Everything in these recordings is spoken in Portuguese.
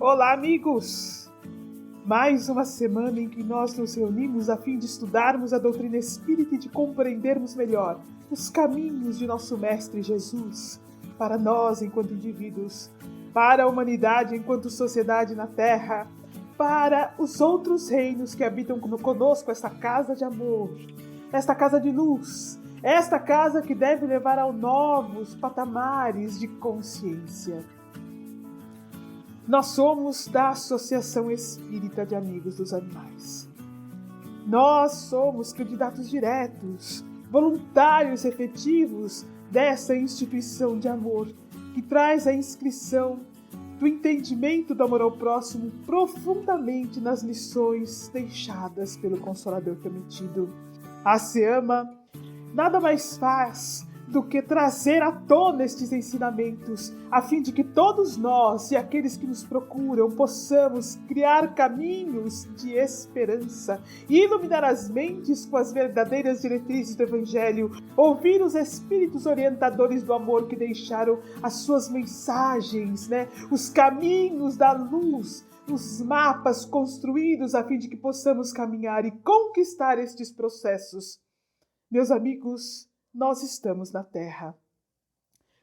Olá, amigos! Mais uma semana em que nós nos reunimos a fim de estudarmos a doutrina espírita e de compreendermos melhor os caminhos de nosso Mestre Jesus para nós enquanto indivíduos, para a humanidade enquanto sociedade na Terra, para os outros reinos que habitam conosco esta casa de amor, esta casa de luz, esta casa que deve levar a novos patamares de consciência. Nós somos da Associação Espírita de Amigos dos Animais. Nós somos candidatos diretos, voluntários efetivos dessa instituição de amor que traz a inscrição do entendimento do amor ao próximo profundamente nas lições deixadas pelo Consolador prometido. A SEAMA nada mais faz do que trazer à tona estes ensinamentos, a fim de que todos nós e aqueles que nos procuram possamos criar caminhos de esperança, iluminar as mentes com as verdadeiras diretrizes do Evangelho, ouvir os espíritos orientadores do amor que deixaram as suas mensagens, os caminhos da luz, os mapas construídos a fim de que possamos caminhar e conquistar estes processos. Meus amigos, nós estamos na Terra.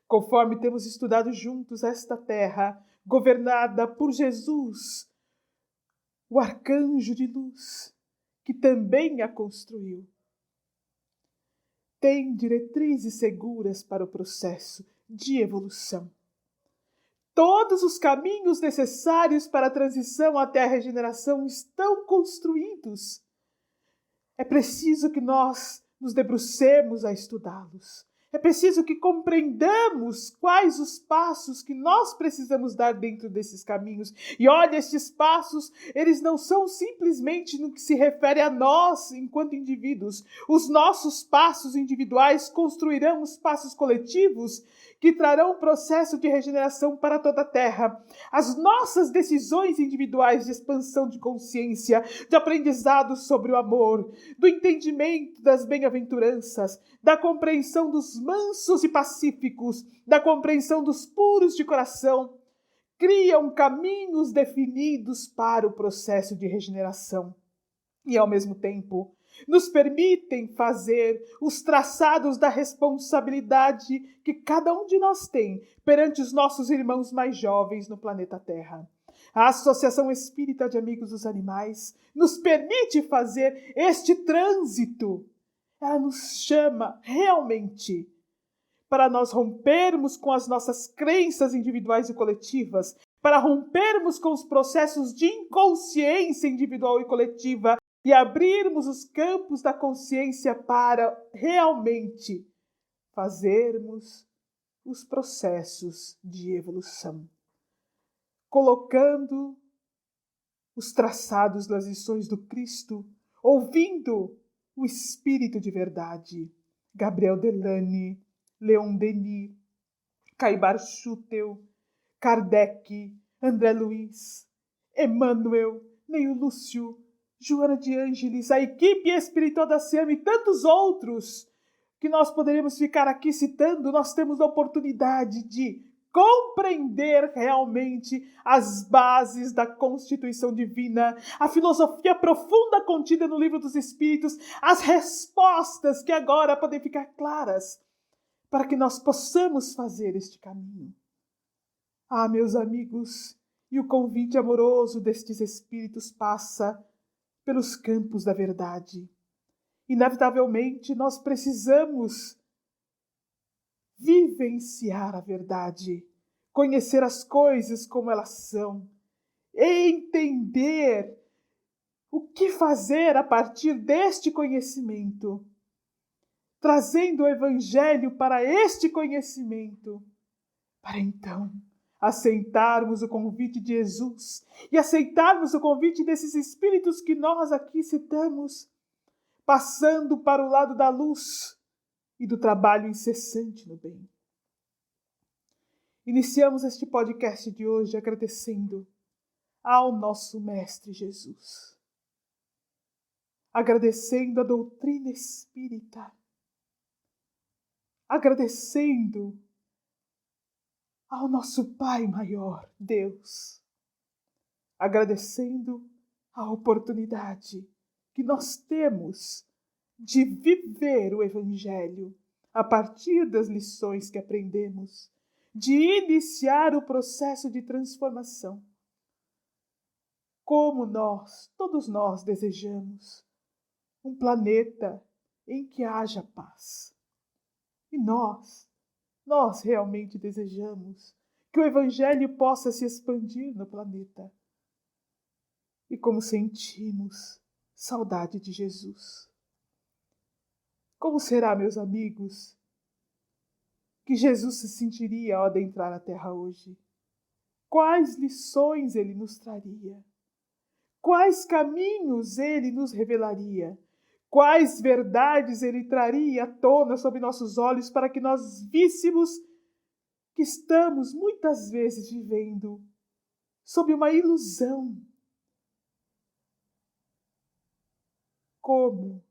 Conforme temos estudado juntos esta Terra, governada por Jesus, o arcanjo de luz, que também a construiu, tem diretrizes seguras para o processo de evolução. Todos os caminhos necessários para a transição até a regeneração estão construídos. É preciso que nós nos debrucemos a estudá-los. É preciso que compreendamos quais os passos que nós precisamos dar dentro desses caminhos. E olha, estes passos, eles não são simplesmente no que se refere a nós enquanto indivíduos. Os nossos passos individuais construirão os passos coletivos que trarão um processo de regeneração para toda a Terra. As nossas decisões individuais de expansão de consciência, de aprendizado sobre o amor, do entendimento das bem-aventuranças, da compreensão dos mansos e pacíficos, da compreensão dos puros de coração, criam caminhos definidos para o processo de regeneração. E, ao mesmo tempo, nos permitem fazer os traçados da responsabilidade que cada um de nós tem perante os nossos irmãos mais jovens no planeta Terra. A Associação Espírita de Amigos dos Animais nos permite fazer este trânsito. Ela nos chama realmente para nós rompermos com as nossas crenças individuais e coletivas, para rompermos com os processos de inconsciência individual e coletiva e abrirmos os campos da consciência para realmente fazermos os processos de evolução, colocando os traçados das lições do Cristo, ouvindo o Espírito de Verdade, Gabriel Delany, Leon Denis, Caibar Schutel, Kardec, André Luiz, Emmanuel, Neio Lúcio, Joana de Ângeles, a equipe espiritual da SEAMA e tantos outros que nós poderíamos ficar aqui citando. Nós temos a oportunidade de compreender realmente as bases da Constituição Divina, a filosofia profunda contida no Livro dos Espíritos, as respostas que agora podem ficar claras para que nós possamos fazer este caminho. Ah, meus amigos, e o convite amoroso destes Espíritos passa pelos campos da verdade. Inevitavelmente, nós precisamos vivenciar a verdade, conhecer as coisas como elas são, entender o que fazer a partir deste conhecimento, trazendo o Evangelho para este conhecimento, para então aceitarmos o convite de Jesus e aceitarmos o convite desses Espíritos que nós aqui citamos, passando para o lado da luz e do trabalho incessante no bem. Iniciamos este podcast de hoje agradecendo ao nosso Mestre Jesus, agradecendo a doutrina espírita, agradecendo ao nosso Pai maior, Deus, agradecendo a oportunidade que nós temos de viver o Evangelho a partir das lições que aprendemos, de iniciar o processo de transformação. Como nós, todos nós, desejamos um planeta em que haja paz. E nós realmente desejamos que o Evangelho possa se expandir no planeta. E como sentimos saudade de Jesus. Como será, meus amigos, que Jesus se sentiria ao adentrar a Terra hoje? Quais lições ele nos traria? Quais caminhos ele nos revelaria? Quais verdades ele traria à tona sob nossos olhos para que nós víssemos que estamos muitas vezes vivendo sob uma ilusão? Como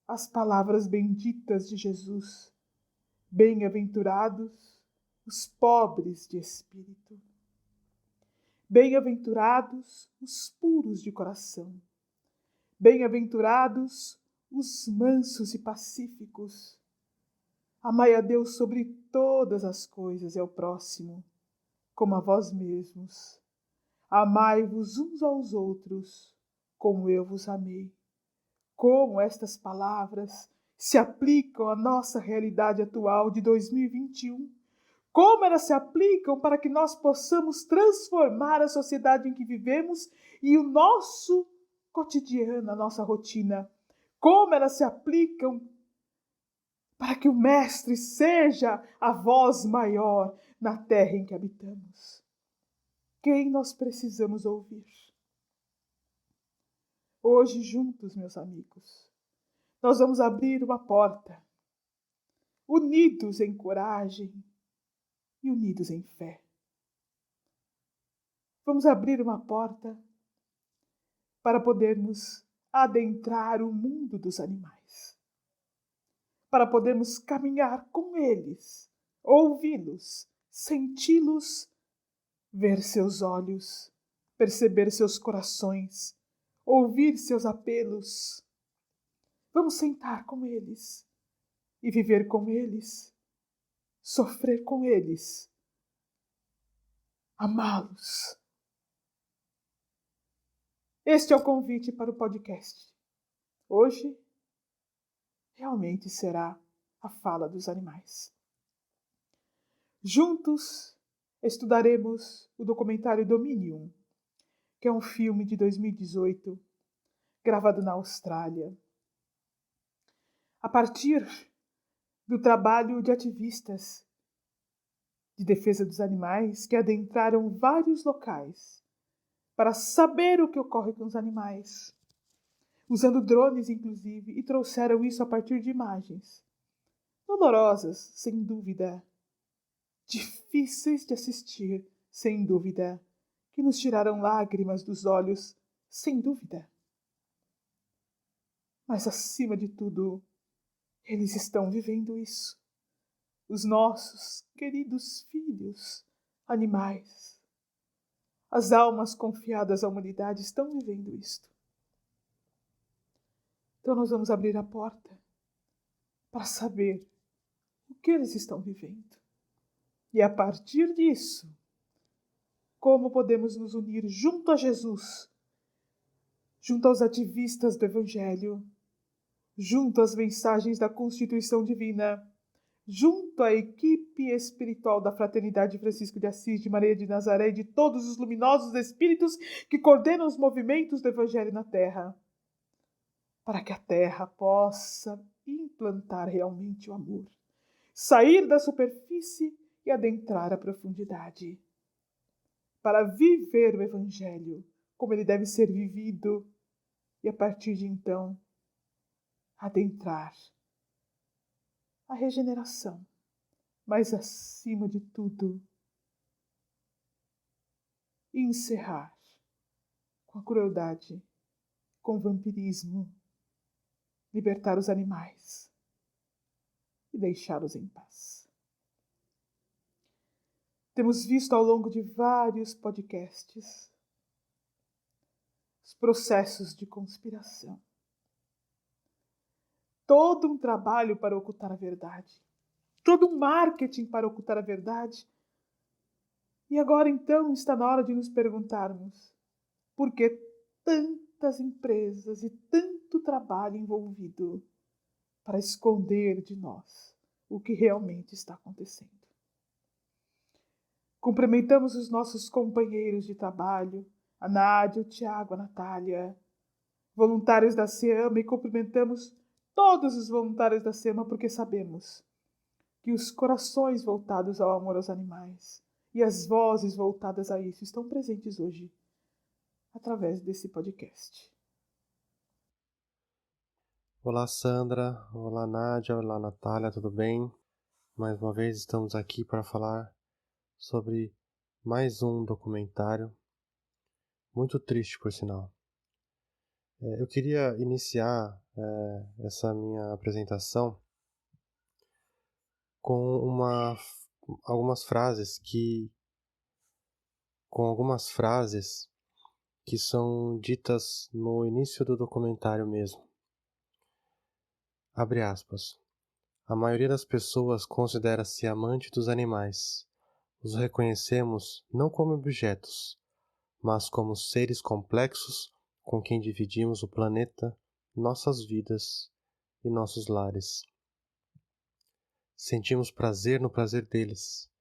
as palavras benditas de Jesus: bem-aventurados os pobres de espírito, bem-aventurados os puros de coração, bem-aventurados os mansos e pacíficos. Amai a Deus sobre todas as coisas e ao próximo, como a vós mesmos. Amai-vos uns aos outros, como eu vos amei. Como estas palavras se aplicam à nossa realidade atual de 2021. Como elas se aplicam para que nós possamos transformar a sociedade em que vivemos e o nosso cotidiano, a nossa rotina. Como elas se aplicam para que o Mestre seja a voz maior na terra em que habitamos. Quem nós precisamos ouvir? Hoje, juntos, meus amigos, nós vamos abrir uma porta, unidos em coragem e unidos em fé. Vamos abrir uma porta para podermos adentrar o mundo dos animais, para podermos caminhar com eles, ouvi-los, senti-los, ver seus olhos, perceber seus corações, ouvir seus apelos. Vamos sentar com eles e viver com eles, sofrer com eles, amá-los. Este é o convite para o podcast. Hoje, realmente será a fala dos animais. Juntos, estudaremos o documentário Dominion, que é um filme de 2018, gravado na Austrália. A partir do trabalho de ativistas de defesa dos animais que adentraram vários locais para saber o que ocorre com os animais, usando drones inclusive, e trouxeram isso a partir de imagens dolorosas, sem dúvida, difíceis de assistir, sem dúvida, que nos tiraram lágrimas dos olhos, sem dúvida. Mas acima de tudo, eles estão vivendo isso. Os nossos queridos filhos, animais, as almas confiadas à humanidade estão vivendo isto. Então nós vamos abrir a porta para saber o que eles estão vivendo. E a partir disso, como podemos nos unir junto a Jesus, junto aos ativistas do Evangelho, junto às mensagens da Constituição Divina, junto à equipe espiritual da Fraternidade Francisco de Assis, de Maria de Nazaré e de todos os luminosos espíritos que coordenam os movimentos do Evangelho na Terra, para que a Terra possa implantar realmente o amor, sair da superfície e adentrar a profundidade, para viver o Evangelho como ele deve ser vivido e, a partir de então, adentrar a regeneração, mas, acima de tudo, encerrar com a crueldade, com o vampirismo, libertar os animais e deixá-los em paz. Temos visto ao longo de vários podcasts os processos de conspiração. Todo um trabalho para ocultar a verdade. Todo um marketing para ocultar a verdade. E agora então está na hora de nos perguntarmos por que tantas empresas e tanto trabalho envolvido para esconder de nós o que realmente está acontecendo. Cumprimentamos os nossos companheiros de trabalho, a Nádia, o Tiago, a Natália, voluntários da SEAMA, e cumprimentamos todos os voluntários da SEAMA porque sabemos que os corações voltados ao amor aos animais e as vozes voltadas a isso estão presentes hoje através desse podcast. Olá, Sandra. Olá, Nádia. Olá, Natália. Tudo bem? Mais uma vez estamos aqui para falar sobre mais um documentário, muito triste, por sinal. Eu queria iniciar essa minha apresentação com algumas frases que são ditas no início do documentário mesmo. Abre aspas. A maioria das pessoas considera-se amante dos animais. Os reconhecemos não como objetos, mas como seres complexos com quem dividimos o planeta, nossas vidas e nossos lares. Sentimos prazer no prazer deles,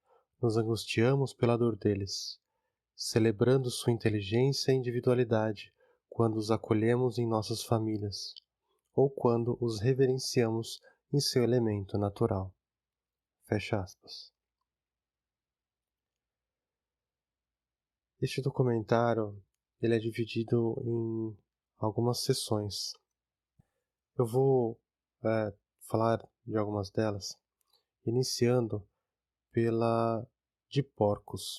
nos angustiamos pela dor deles, celebrando sua inteligência e individualidade quando os acolhemos em nossas famílias, ou quando os reverenciamos em seu elemento natural. Fecha aspas. Este documentário ele é dividido em algumas sessões. Eu vou falar de algumas delas, iniciando pela de porcos.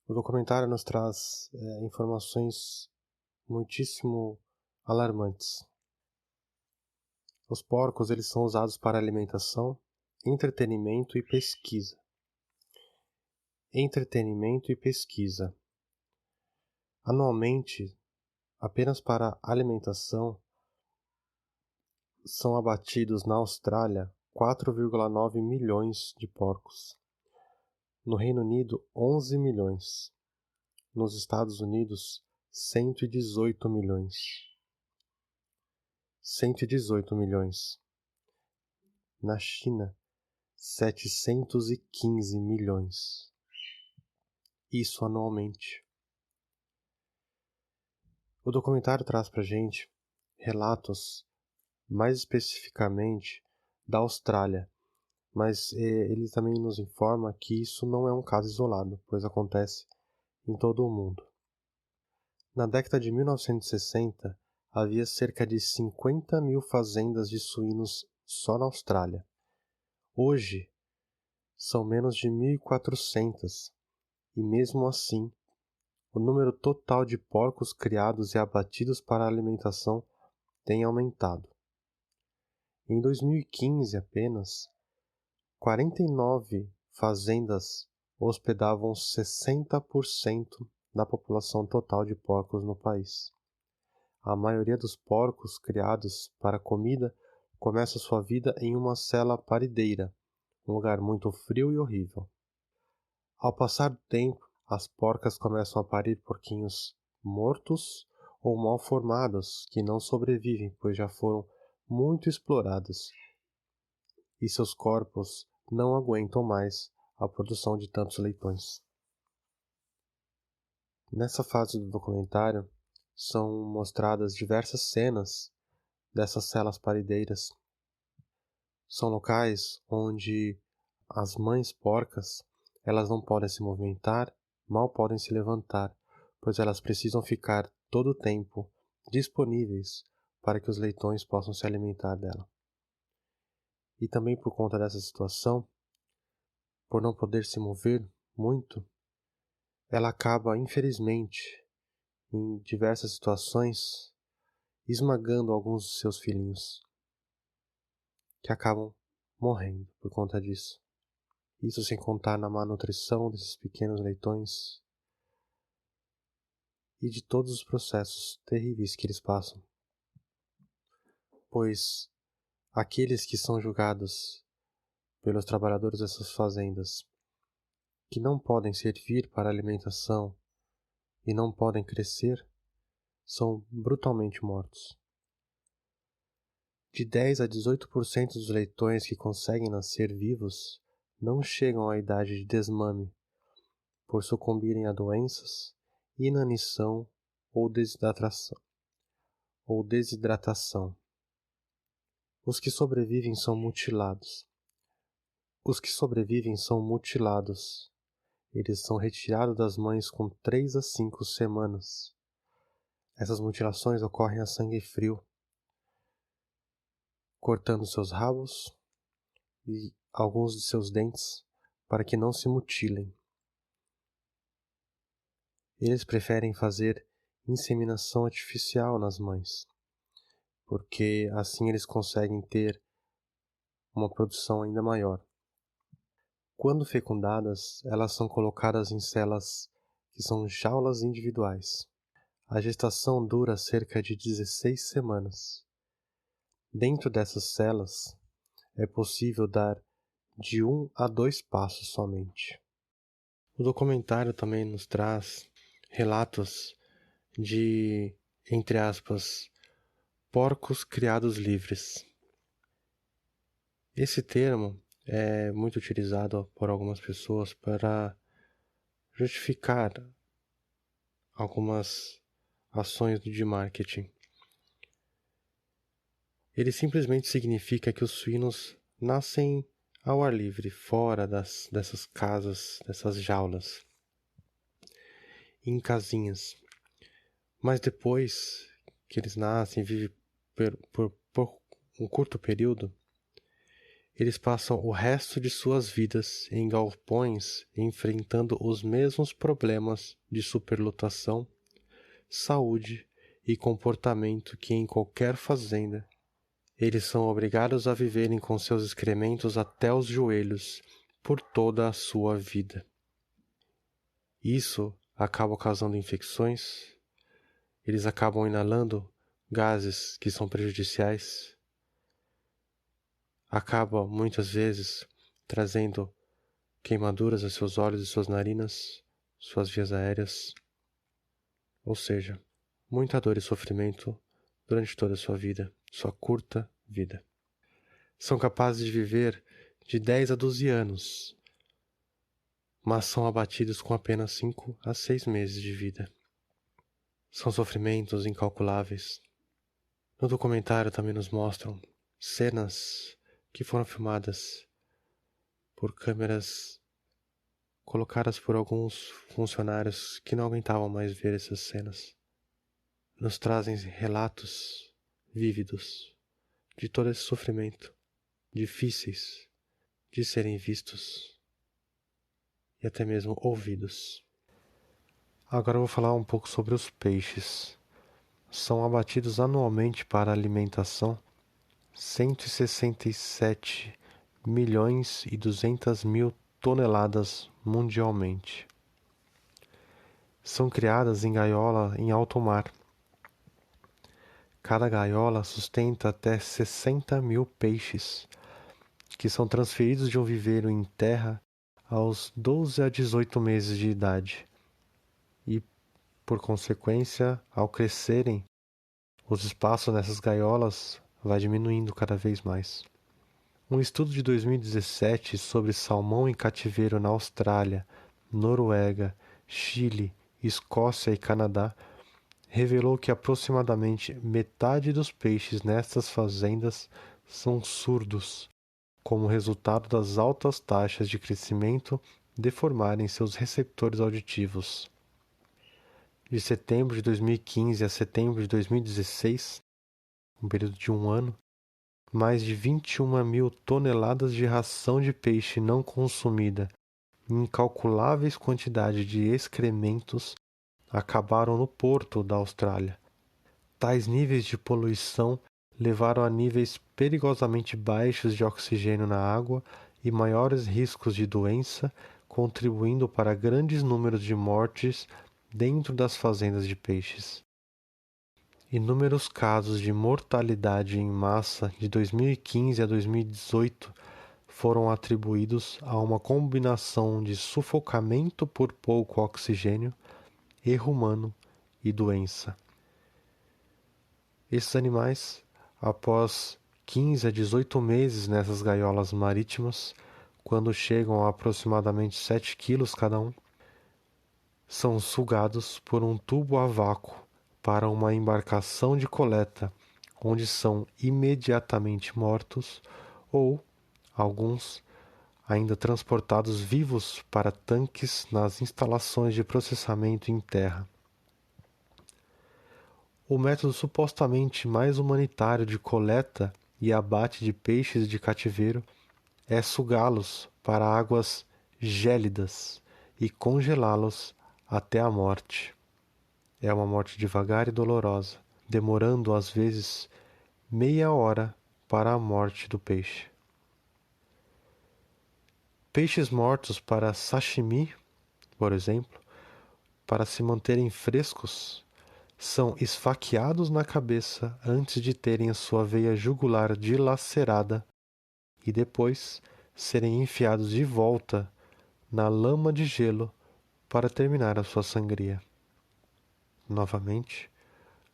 O documentário nos traz informações muitíssimo alarmantes. Os porcos eles são usados para alimentação, entretenimento e pesquisa. Entretenimento e pesquisa. Anualmente, apenas para alimentação, são abatidos na Austrália 4,9 milhões de porcos. No Reino Unido, 11 milhões. Nos Estados Unidos, 118 milhões. 118 milhões. Na China, 715 milhões. Isso anualmente. O documentário traz pra gente relatos, mais especificamente, da Austrália, mas ele também nos informa que isso não é um caso isolado, pois acontece em todo o mundo. Na década de 1960, havia cerca de 50 mil fazendas de suínos só na Austrália. Hoje, são menos de 1.400, e mesmo assim, o número total de porcos criados e abatidos para alimentação tem aumentado. Em 2015 apenas, 49 fazendas hospedavam 60% da população total de porcos no país. A maioria dos porcos criados para comida começa sua vida em uma cela parideira, um lugar muito frio e horrível. Ao passar do tempo, as porcas começam a parir porquinhos mortos ou mal formados que não sobrevivem, pois já foram muito explorados e seus corpos não aguentam mais a produção de tantos leitões. Nessa fase do documentário, são mostradas diversas cenas dessas celas parideiras. São locais onde as mães porcas elas não podem se movimentar, mal podem se levantar, pois elas precisam ficar todo o tempo disponíveis para que os leitões possam se alimentar dela. E também por conta dessa situação, por não poder se mover muito, ela acaba, infelizmente, em diversas situações, esmagando alguns dos seus filhinhos, que acabam morrendo por conta disso. Isso sem contar na má nutrição desses pequenos leitões. e de todos os processos terríveis que eles passam. Pois aqueles que são julgados pelos trabalhadores dessas fazendas, que não podem servir para alimentação e não podem crescer, são brutalmente mortos. De 10 a 18% dos leitões que conseguem nascer vivos não chegam à idade de desmame, por sucumbirem a doenças, inanição ou desidratação. Os que sobrevivem são mutilados. Eles são retirados das mães com 3 a 5 semanas. Essas mutilações ocorrem a sangue frio, cortando seus rabos e alguns de seus dentes para que não se mutilem. Eles preferem fazer inseminação artificial nas mães, porque assim eles conseguem ter uma produção ainda maior. Quando fecundadas, elas são colocadas em celas que são jaulas individuais. A gestação dura cerca de 16 semanas. Dentro dessas celas, é possível dar de 1 a 2 passos somente. O documentário também nos traz relatos de, entre aspas, porcos criados livres. Esse termo é muito utilizado por algumas pessoas para justificar algumas ações de marketing. Ele simplesmente significa que os suínos nascem ao ar livre, fora dessas casas, dessas jaulas, em casinhas. Mas depois que eles nascem e vivem por um curto período, eles passam o resto de suas vidas em galpões enfrentando os mesmos problemas de superlotação, saúde e comportamento que em qualquer fazenda. Eles são obrigados a viverem com seus excrementos até os joelhos por toda a sua vida. Isso acaba causando infecções, eles acabam inalando gases que são prejudiciais, acaba muitas vezes trazendo queimaduras a seus olhos e suas narinas, suas vias aéreas, ou seja, muita dor e sofrimento durante toda a sua vida, sua curta vida. São capazes de viver de 10 a 12 anos, mas são abatidos com apenas 5 a 6 meses de vida. São sofrimentos incalculáveis. No documentário também nos mostram cenas que foram filmadas por câmeras colocadas por alguns funcionários que não aguentavam mais ver essas cenas. Nos trazem relatos vívidos de todo esse sofrimento, difíceis de serem vistos e até mesmo ouvidos. Agora eu vou falar um pouco sobre os peixes. São abatidos anualmente para alimentação 167 milhões e 200 mil toneladas mundialmente. São criadas em gaiola em alto mar. Cada gaiola sustenta até 60 mil peixes, que são transferidos de um viveiro em terra aos 12 a 18 meses de idade. E, por consequência, ao crescerem, os espaços nessas gaiolas vai diminuindo cada vez mais. Um estudo de 2017 sobre salmão em cativeiro na Austrália, Noruega, Chile, Escócia e Canadá revelou que aproximadamente metade dos peixes nestas fazendas são surdos, como resultado das altas taxas de crescimento deformarem seus receptores auditivos. De setembro de 2015 a setembro de 2016, um período de um ano, mais de 21 mil toneladas de ração de peixe não consumida e incalculáveis quantidades de excrementos acabaram no porto da Austrália. Tais níveis de poluição levaram a níveis perigosamente baixos de oxigênio na água e maiores riscos de doença, contribuindo para grandes números de mortes dentro das fazendas de peixes. Inúmeros casos de mortalidade em massa de 2015 a 2018 foram atribuídos a uma combinação de sufocamento por pouco oxigênio, erro humano e doença. Esses animais, após 15 a 18 meses nessas gaiolas marítimas, quando chegam a aproximadamente 7 quilos cada um, são sugados por um tubo a vácuo para uma embarcação de coleta, onde são imediatamente mortos ou, alguns, ainda transportados vivos para tanques nas instalações de processamento em terra. O método supostamente mais humanitário de coleta e abate de peixes de cativeiro é sugá-los para águas gélidas e congelá-los até a morte. É uma morte devagar e dolorosa, demorando às vezes meia hora para a morte do peixe. Peixes mortos para sashimi, por exemplo, para se manterem frescos, são esfaqueados na cabeça antes de terem a sua veia jugular dilacerada e depois serem enfiados de volta na lama de gelo para terminar a sua sangria. Novamente,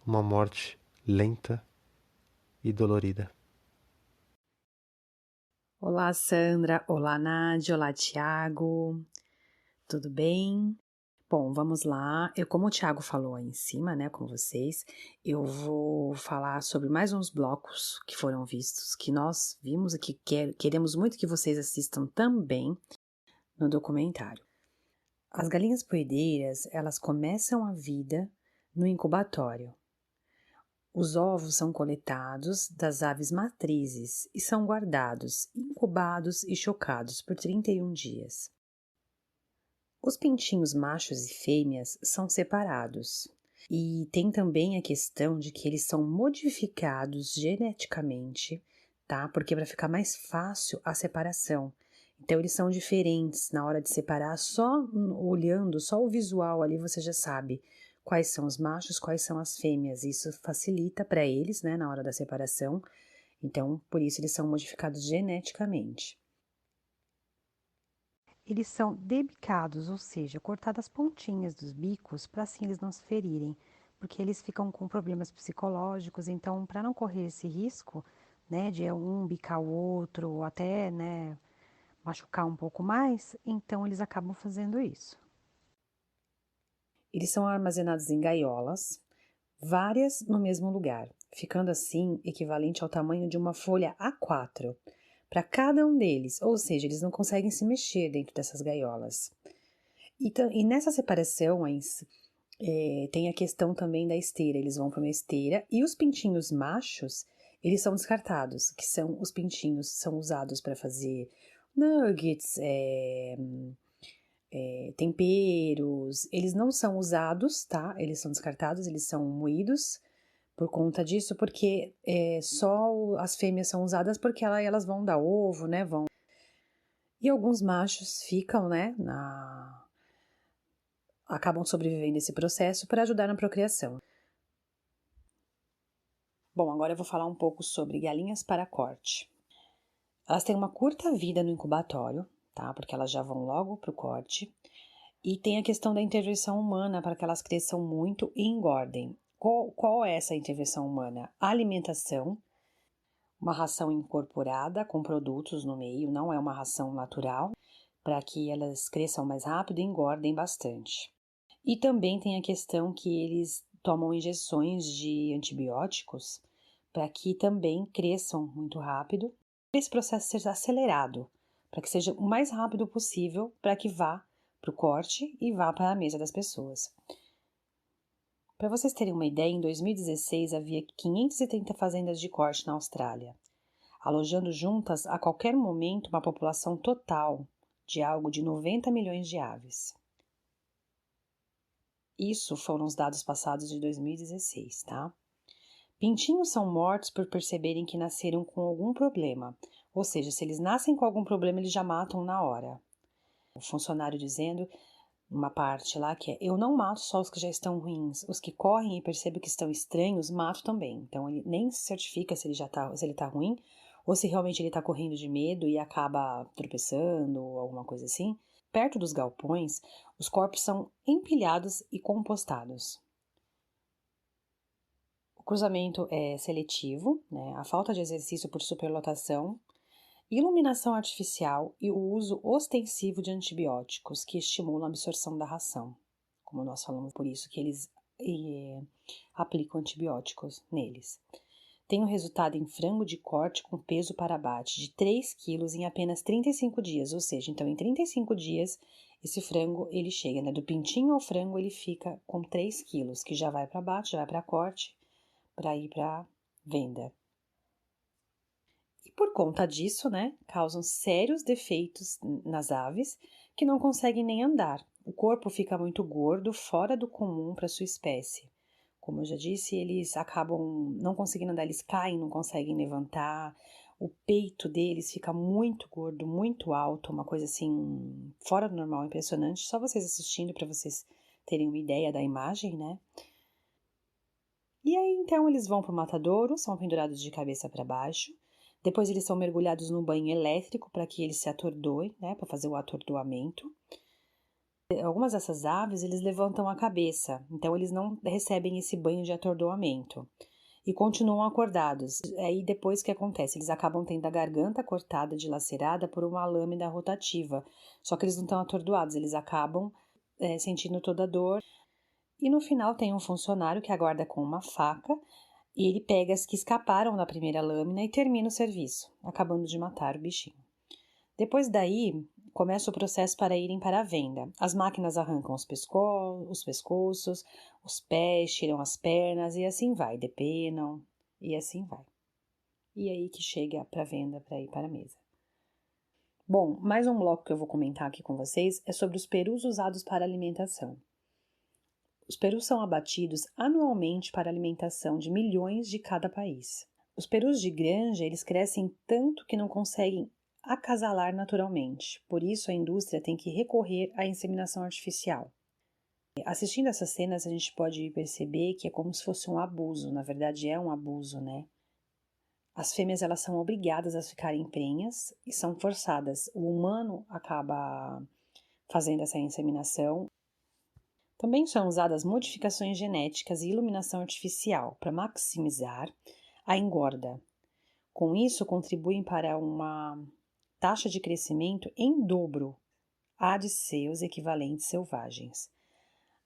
uma morte lenta e dolorida. Olá, Sandra. Olá, Nádia. Olá, Tiago. Tudo bem? Bom, vamos lá. Como o Tiago falou aí em cima, né, com vocês, eu vou falar sobre mais uns blocos que foram vistos, que nós vimos e que queremos muito que vocês assistam também no documentário. As galinhas poedeiras, elas começam a vida no incubatório. Os ovos são coletados das aves matrizes e são guardados, incubados e chocados por 31 dias. Os pintinhos machos e fêmeas são separados. E tem também a questão de que eles são modificados geneticamente, tá? Porque para ficar mais fácil a separação. Então eles são diferentes na hora de separar, só olhando, só o visual ali você já sabe quais são os machos, quais são as fêmeas. Isso facilita para eles, né, na hora da separação. Então, por isso eles são modificados geneticamente. Eles são debicados, ou seja, cortadas as pontinhas dos bicos para assim eles não se ferirem, porque eles ficam com problemas psicológicos, então para não correr esse risco, né, de um bicar o outro, ou até, né, machucar um pouco mais, então eles acabam fazendo isso. Eles são armazenados em gaiolas, várias no mesmo lugar, ficando assim equivalente ao tamanho de uma folha A4 para cada um deles, ou seja, eles não conseguem se mexer dentro dessas gaiolas. E nessa separação tem a questão também da esteira, eles vão para uma esteira e os pintinhos machos, eles são descartados, que são os pintinhos são usados para fazer nuggets, temperos, eles não são usados, tá? Eles são descartados, eles são moídos por conta disso, porque só as fêmeas são usadas porque elas vão dar ovo, né? E alguns machos ficam, né? Acabam sobrevivendo nesse processo para ajudar na procriação. Bom, agora eu vou falar um pouco sobre galinhas para corte. Elas têm uma curta vida no incubatório, tá? Porque elas já vão logo para o corte. E tem a questão da intervenção humana para que elas cresçam muito e engordem. Qual é essa intervenção humana? A alimentação, uma ração incorporada com produtos no meio, não é uma ração natural, para que elas cresçam mais rápido e engordem bastante. E também tem a questão que eles tomam injeções de antibióticos para que também cresçam muito rápido. Esse processo seja acelerado, para que seja o mais rápido possível, para que vá para o corte e vá para a mesa das pessoas. Para vocês terem uma ideia, em 2016 havia 530 fazendas de corte na Austrália, alojando juntas a qualquer momento uma população total de algo de 90 milhões de aves. Isso foram os dados passados de 2016, tá? Pintinhos são mortos por perceberem que nasceram com algum problema, ou seja, se eles nascem com algum problema, eles já matam na hora. O funcionário dizendo, uma parte lá que é: eu não mato só os que já estão ruins, os que correm e percebo que estão estranhos, mato também. Então ele nem se certifica se ele tá ruim, ou se realmente ele tá correndo de medo e acaba tropeçando ou alguma coisa assim. Perto dos galpões, os corpos são empilhados e compostados. O cruzamento é seletivo, né? A falta de exercício por superlotação, iluminação artificial e o uso ostensivo de antibióticos que estimulam a absorção da ração. Como nós falamos, por isso que eles aplicam antibióticos neles. Tem o resultado em frango de corte com peso para abate de 3 quilos em apenas 35 dias, ou seja, então em 35 dias esse frango ele chega, né? Do pintinho ao frango ele fica com 3 quilos, que já vai para abate, já vai para corte, para ir para venda. E por conta disso, né, causam sérios defeitos nas aves que não conseguem nem andar. O corpo fica muito gordo, fora do comum para sua espécie. Como eu já disse, eles acabam não conseguindo andar, eles caem, não conseguem levantar. O peito deles fica muito gordo, muito alto, uma coisa assim, fora do normal, impressionante. Só vocês assistindo para vocês terem uma ideia da imagem, né? E aí, então, eles vão para o matadouro, são pendurados de cabeça para baixo. Depois eles são mergulhados no banho elétrico para que eles se atordoem, né, para fazer o atordoamento. Algumas dessas aves, eles levantam a cabeça, então eles não recebem esse banho de atordoamento e continuam acordados. Aí depois o que acontece? Eles acabam tendo a garganta cortada, dilacerada por uma lâmina rotativa, só que eles não estão atordoados, eles acabam sentindo toda a dor. E no final tem um funcionário que aguarda com uma faca e ele pega as que escaparam da primeira lâmina e termina o serviço, acabando de matar o bichinho. Depois daí, começa o processo para irem para a venda. As máquinas arrancam os pescoços, os pés, tiram as pernas e assim vai, depenam e assim vai. E aí que chega para venda para ir para a mesa. Bom, mais um bloco que eu vou comentar aqui com vocês é sobre os perus usados para alimentação. Os perus são abatidos anualmente para a alimentação de milhões de cada país. Os perus de granja, eles crescem tanto que não conseguem acasalar naturalmente, por isso a indústria tem que recorrer à inseminação artificial. Assistindo essas cenas, a gente pode perceber que é como se fosse um abuso, na verdade é um abuso, né? As fêmeas, elas são obrigadas a ficarem prenhas e são forçadas. O humano acaba fazendo essa inseminação. Também são usadas modificações genéticas e iluminação artificial para maximizar a engorda. Com isso, contribuem para uma taxa de crescimento em dobro à de seus equivalentes selvagens.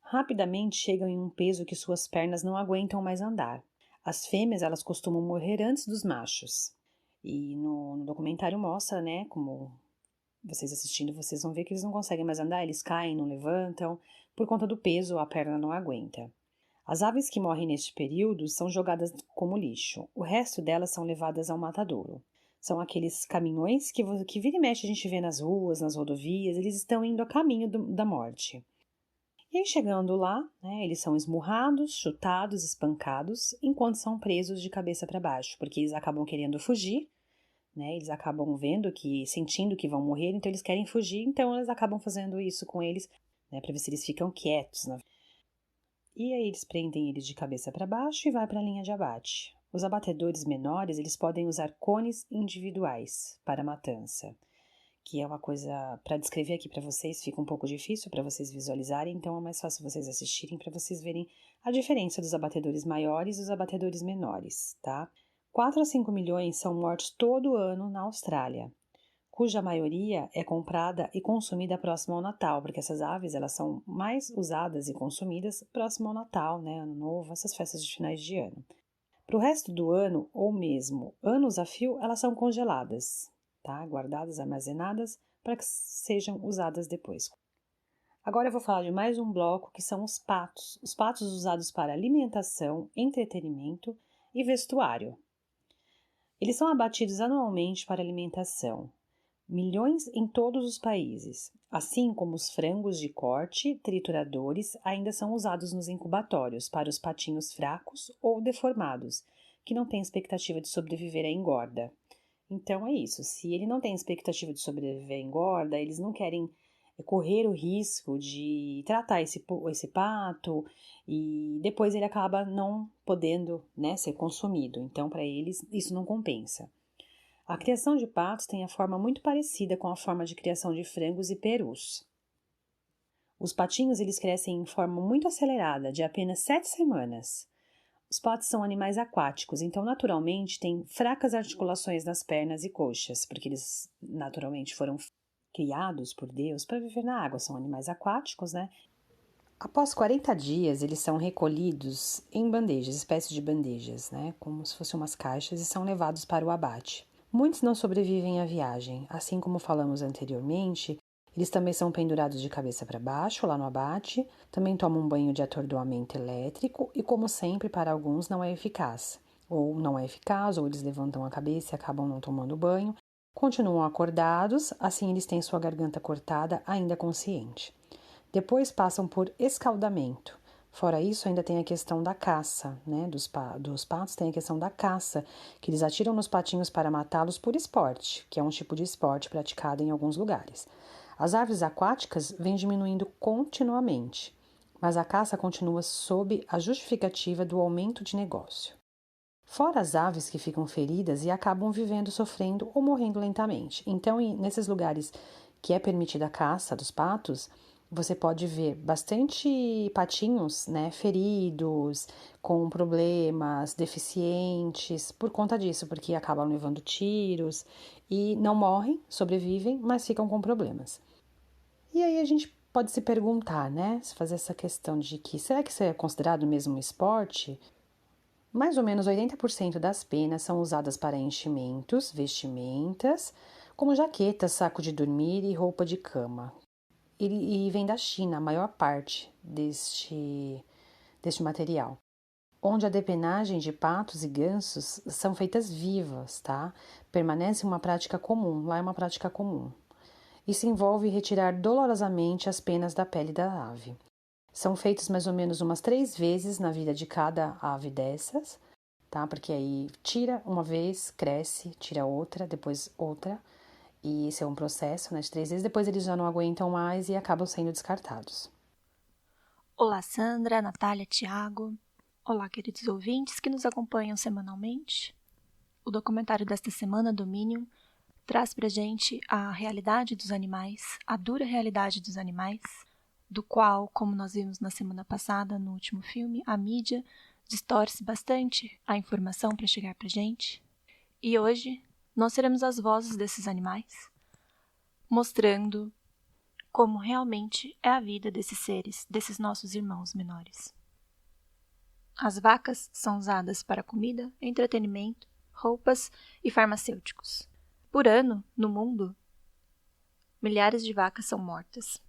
Rapidamente chegam em um peso que suas pernas não aguentam mais andar. As fêmeas, elas costumam morrer antes dos machos. E no documentário mostra, né, como vocês assistindo, vocês vão ver que eles não conseguem mais andar, eles caem, não levantam, por conta do peso, a perna não aguenta. As aves que morrem neste período são jogadas como lixo, o resto delas são levadas ao matadouro. São aqueles caminhões que vira e mexe a gente vê nas ruas, nas rodovias, eles estão indo a caminho da morte. E aí chegando lá, né, eles são esmurrados, chutados, espancados, enquanto são presos de cabeça para baixo, porque eles acabam querendo fugir, né, eles acabam sentindo que vão morrer, então eles querem fugir, então eles acabam fazendo isso com eles, né, para ver se eles ficam quietos. E aí eles prendem eles de cabeça para baixo e vai para a linha de abate. Os abatedores menores, eles podem usar cones individuais para a matança, que é uma coisa, para descrever aqui para vocês, fica um pouco difícil para vocês visualizarem, então é mais fácil vocês assistirem para vocês verem a diferença dos abatedores maiores e dos abatedores menores, tá? 4 a 5 milhões são mortos todo ano na Austrália, cuja maioria é comprada e consumida próximo ao Natal, porque essas aves, elas são mais usadas e consumidas próximo ao Natal, né, Ano Novo, essas festas de finais de ano. Para o resto do ano, ou mesmo anos a fio, elas são congeladas, tá? Guardadas, armazenadas, para que sejam usadas depois. Agora eu vou falar de mais um bloco, que são os patos. Os patos usados para alimentação, entretenimento e vestuário. Eles são abatidos anualmente para alimentação, milhões em todos os países. Assim como os frangos de corte, trituradores ainda são usados nos incubatórios para os patinhos fracos ou deformados, que não têm expectativa de sobreviver à engorda. Então é isso, se ele não tem expectativa de sobreviver à engorda, eles não querem correr o risco de tratar esse pato e depois ele acaba não podendo, né, ser consumido. Então, para eles, isso não compensa. A criação de patos tem a forma muito parecida com a forma de criação de frangos e perus. Os patinhos eles crescem em forma muito acelerada, de apenas 7 semanas. Os patos são animais aquáticos, então naturalmente têm fracas articulações nas pernas e coxas, porque eles naturalmente foram criados por Deus para viver na água, são animais aquáticos, né? Após 40 dias, eles são recolhidos em bandejas, espécies de bandejas, né? Como se fossem umas caixas, e são levados para o abate. Muitos não sobrevivem à viagem, assim como falamos anteriormente. Eles também são pendurados de cabeça para baixo, lá no abate, também tomam um banho de atordoamento elétrico e, como sempre, para alguns não é eficaz. Ou eles levantam a cabeça e acabam não tomando banho, continuam acordados, assim eles têm sua garganta cortada ainda consciente. Depois passam por escaldamento. Fora isso, ainda tem a questão da caça, né? Dos patos tem a questão da caça, que eles atiram nos patinhos para matá-los por esporte, que é um tipo de esporte praticado em alguns lugares. As aves aquáticas vêm diminuindo continuamente, mas a caça continua sob a justificativa do aumento de negócio. Fora as aves que ficam feridas e acabam vivendo, sofrendo ou morrendo lentamente. Então, nesses lugares que é permitida a caça dos patos, você pode ver bastante patinhos, né, feridos, com problemas, deficientes, por conta disso, porque acabam levando tiros e não morrem, sobrevivem, mas ficam com problemas. E aí a gente pode se perguntar, né, se fazer essa questão de que será que isso é considerado mesmo um esporte? Mais ou menos 80% das penas são usadas para enchimentos, vestimentas, como jaquetas, saco de dormir e roupa de cama. E vem da China a maior parte deste material, onde a depenagem de patos e gansos são feitas vivas, tá? Permanece uma prática comum, lá é uma prática comum. Isso envolve retirar dolorosamente as penas da pele da ave. São feitos mais ou menos umas 3 vezes na vida de cada ave dessas, tá? Porque aí tira uma vez, cresce, tira outra, depois outra. E esse é um processo, né, de 3 vezes, depois eles já não aguentam mais e acabam sendo descartados. Olá, Sandra, Natália, Tiago. Olá, queridos ouvintes que nos acompanham semanalmente. O documentário desta semana, Dominion, traz pra gente a realidade dos animais, a dura realidade dos animais, do qual, como nós vimos na semana passada, no último filme, a mídia distorce bastante a informação para chegar pra gente. E hoje nós seremos as vozes desses animais, mostrando como realmente é a vida desses seres, desses nossos irmãos menores. As vacas são usadas para comida, entretenimento, roupas e farmacêuticos. Por ano, no mundo, milhares de vacas são mortas.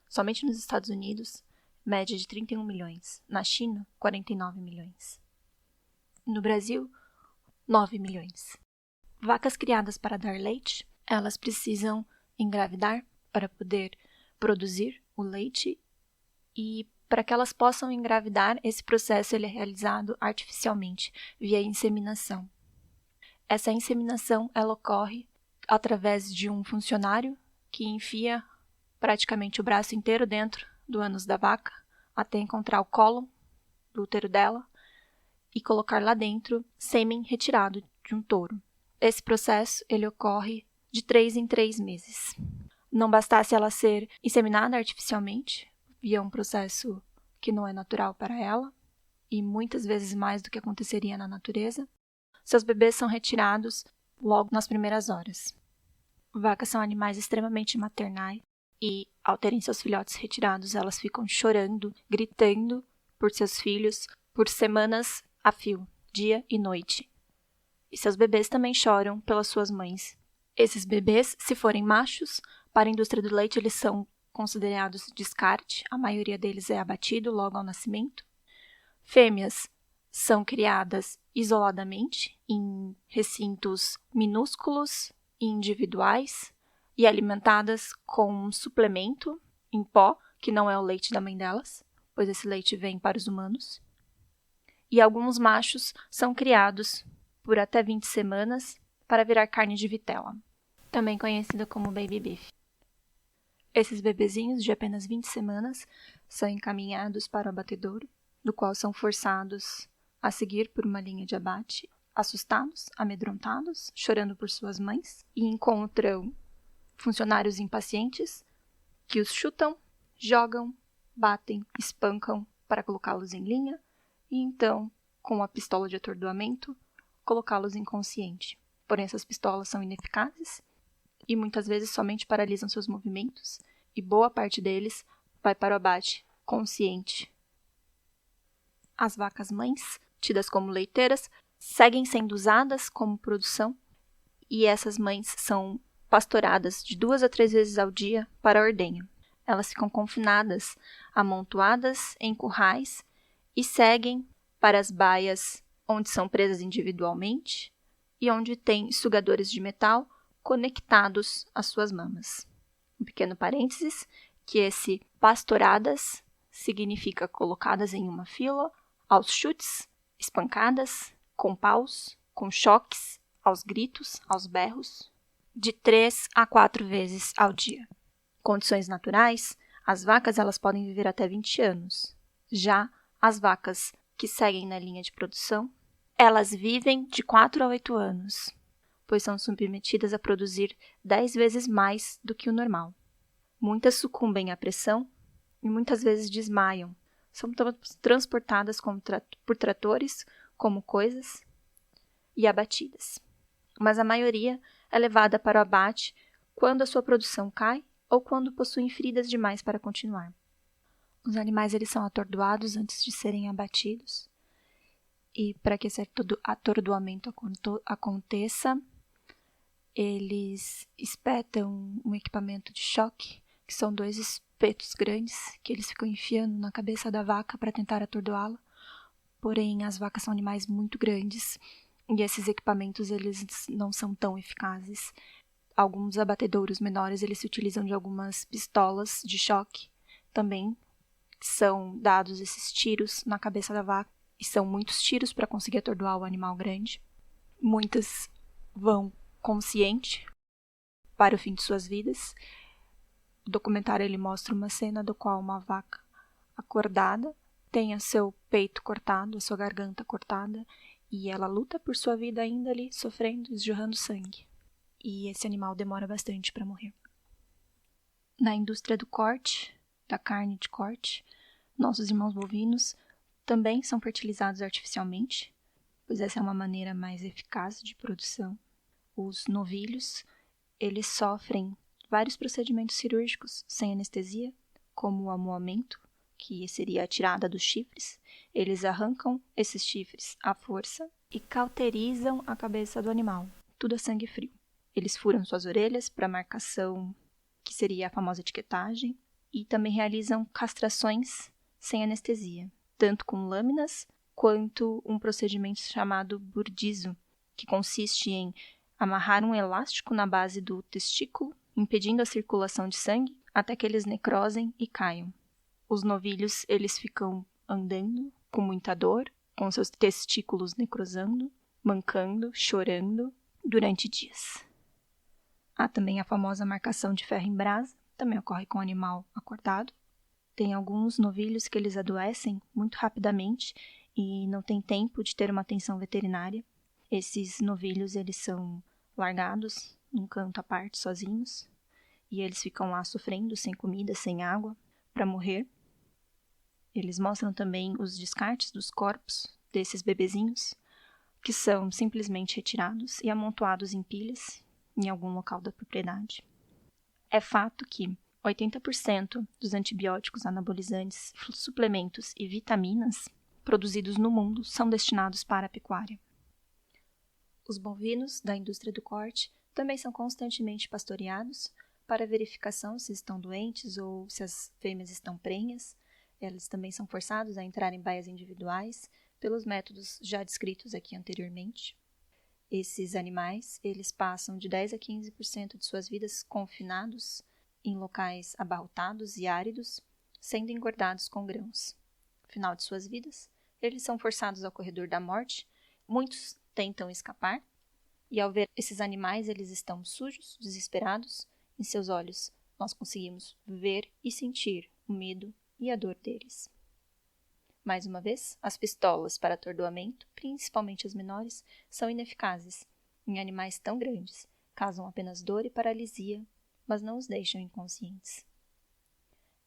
Somente nos Estados Unidos, média de 31 milhões. Na China, 49 milhões. No Brasil, 9 milhões. Vacas criadas para dar leite, elas precisam engravidar para poder produzir o leite e para que elas possam engravidar, esse processo ele é realizado artificialmente, via inseminação. Essa inseminação ela ocorre através de um funcionário que enfia praticamente o braço inteiro dentro do ânus da vaca até encontrar o cólon do útero dela e colocar lá dentro sêmen retirado de um touro. Esse processo ele ocorre de 3 em 3 meses. Não bastasse ela ser inseminada artificialmente, via um processo que não é natural para ela, e muitas vezes mais do que aconteceria na natureza, seus bebês são retirados logo nas primeiras horas. Vacas são animais extremamente maternais, e ao terem seus filhotes retirados, elas ficam chorando, gritando por seus filhos por semanas a fio, dia e noite. E seus bebês também choram pelas suas mães. Esses bebês, se forem machos, para a indústria do leite eles são considerados descarte, a maioria deles é abatido logo ao nascimento. Fêmeas são criadas isoladamente, em recintos minúsculos e individuais, e alimentadas com um suplemento em pó, que não é o leite da mãe delas, pois esse leite vem para os humanos. E alguns machos são criados por até 20 semanas para virar carne de vitela, também conhecida como baby beef. Esses bebezinhos de apenas 20 semanas são encaminhados para o abatedouro, do qual são forçados a seguir por uma linha de abate, assustados, amedrontados, chorando por suas mães, e encontram funcionários impacientes que os chutam, jogam, batem, espancam para colocá-los em linha e então, com a pistola de atordoamento, colocá-los inconsciente. Porém, essas pistolas são ineficazes e muitas vezes somente paralisam seus movimentos e boa parte deles vai para o abate consciente. As vacas mães, tidas como leiteiras, seguem sendo usadas como produção e essas mães são pastoradas de 2 a 3 vezes ao dia para a ordenha. Elas ficam confinadas, amontoadas em currais e seguem para as baias onde são presas individualmente e onde tem sugadores de metal conectados às suas mamas. Um pequeno parênteses, que esse pastoradas significa colocadas em uma fila, aos chutes, espancadas, com paus, com choques, aos gritos, aos berros, de 3 a 4 vezes ao dia. Condições naturais, as vacas elas podem viver até 20 anos. Já as vacas que seguem na linha de produção, elas vivem de 4 a 8 anos, pois são submetidas a produzir 10 vezes mais do que o normal. Muitas sucumbem à pressão e muitas vezes desmaiam. São transportadas por tratores como coisas e abatidas. Mas a maioria é levada para o abate quando a sua produção cai ou quando possuem feridas demais para continuar. Os animais eles são atordoados antes de serem abatidos. E para que esse atordoamento aconteça, eles espetam um equipamento de choque, que são 2 espetos grandes que eles ficam enfiando na cabeça da vaca para tentar atordoá-la. Porém, as vacas são animais muito grandes e esses equipamentos eles não são tão eficazes. Alguns abatedouros menores eles se utilizam de algumas pistolas de choque. Também são dados esses tiros na cabeça da vaca e são muitos tiros para conseguir atordoar o animal grande. Muitas vão consciente para o fim de suas vidas. O documentário ele mostra uma cena do qual uma vaca acordada tem o seu peito cortado, a sua garganta cortada, e ela luta por sua vida ainda ali, sofrendo, esjorrando sangue. E esse animal demora bastante para morrer. Na indústria do corte, da carne de corte, nossos irmãos bovinos também são fertilizados artificialmente, pois essa é uma maneira mais eficaz de produção. Os novilhos, eles sofrem vários procedimentos cirúrgicos sem anestesia, como o amoamento, que seria a tirada dos chifres. Eles arrancam esses chifres à força e cauterizam a cabeça do animal, tudo a sangue frio. Eles furam suas orelhas para marcação, que seria a famosa etiquetagem, e também realizam castrações sem anestesia, tanto com lâminas quanto um procedimento chamado burdizo, que consiste em amarrar um elástico na base do testículo, impedindo a circulação de sangue até que eles necrosem e caiam. Os novilhos, eles ficam andando com muita dor, com seus testículos necrosando, mancando, chorando durante dias. Há também a famosa marcação de ferro em brasa, também ocorre com o animal acordado. Tem alguns novilhos que eles adoecem muito rapidamente e não tem tempo de ter uma atenção veterinária. Esses novilhos, eles são largados num canto à parte, sozinhos, e eles ficam lá sofrendo, sem comida, sem água, para morrer. Eles mostram também os descartes dos corpos desses bebezinhos, que são simplesmente retirados e amontoados em pilhas em algum local da propriedade. É fato que 80% dos antibióticos, anabolizantes, suplementos e vitaminas produzidos no mundo são destinados para a pecuária. Os bovinos da indústria do corte também são constantemente pastoreados para verificação se estão doentes ou se as fêmeas estão prenhas. Eles também são forçados a entrar em baias individuais pelos métodos já descritos aqui anteriormente. Esses animais, eles passam de 10 a 15% de suas vidas confinados em locais abarrotados e áridos, sendo engordados com grãos. No final de suas vidas, eles são forçados ao corredor da morte. Muitos tentam escapar, e ao ver esses animais, eles estão sujos, desesperados, em seus olhos nós conseguimos ver e sentir o medo e a dor deles. Mais uma vez, as pistolas para atordoamento, principalmente as menores, são ineficazes. Em animais tão grandes, causam apenas dor e paralisia, mas não os deixam inconscientes.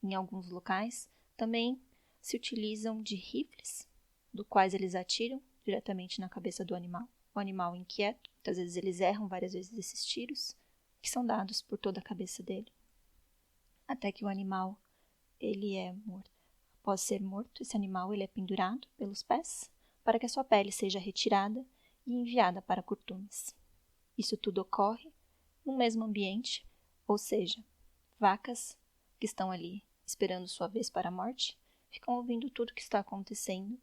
Em alguns locais, também se utilizam de rifles, do quais eles atiram diretamente na cabeça do animal. O animal inquieto, muitas vezes eles erram várias vezes esses tiros, que são dados por toda a cabeça dele, até que o animal ele é morto. Após ser morto, esse animal ele é pendurado pelos pés para que a sua pele seja retirada e enviada para curtumes. Isso tudo ocorre no mesmo ambiente, ou seja, vacas que estão ali esperando sua vez para a morte, ficam ouvindo tudo o que está acontecendo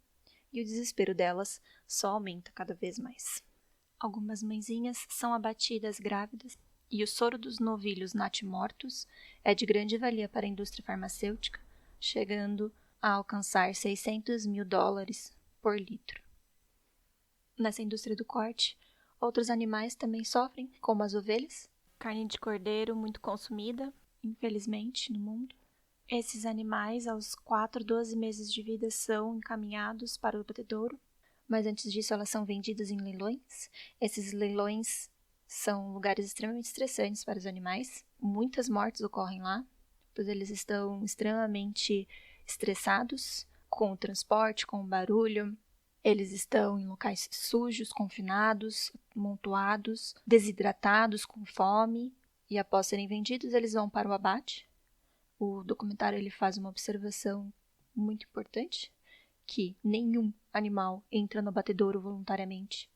e o desespero delas só aumenta cada vez mais. Algumas mãezinhas são abatidas grávidas e o soro dos novilhos natimortos é de grande valia para a indústria farmacêutica, chegando a alcançar $600 mil por litro. Nessa indústria do corte, outros animais também sofrem, como as ovelhas, carne de cordeiro muito consumida, infelizmente, no mundo. Esses animais, aos 4, 12 meses de vida, são encaminhados para o abatedouro, mas antes disso elas são vendidas em leilões. Esses leilões são lugares extremamente estressantes para os animais. Muitas mortes ocorrem lá, pois eles estão extremamente estressados com o transporte, com o barulho. Eles estão em locais sujos, confinados, amontoados, desidratados, com fome. E após serem vendidos, eles vão para o abate. O documentário ele faz uma observação muito importante, que nenhum animal entra no abatedouro voluntariamente.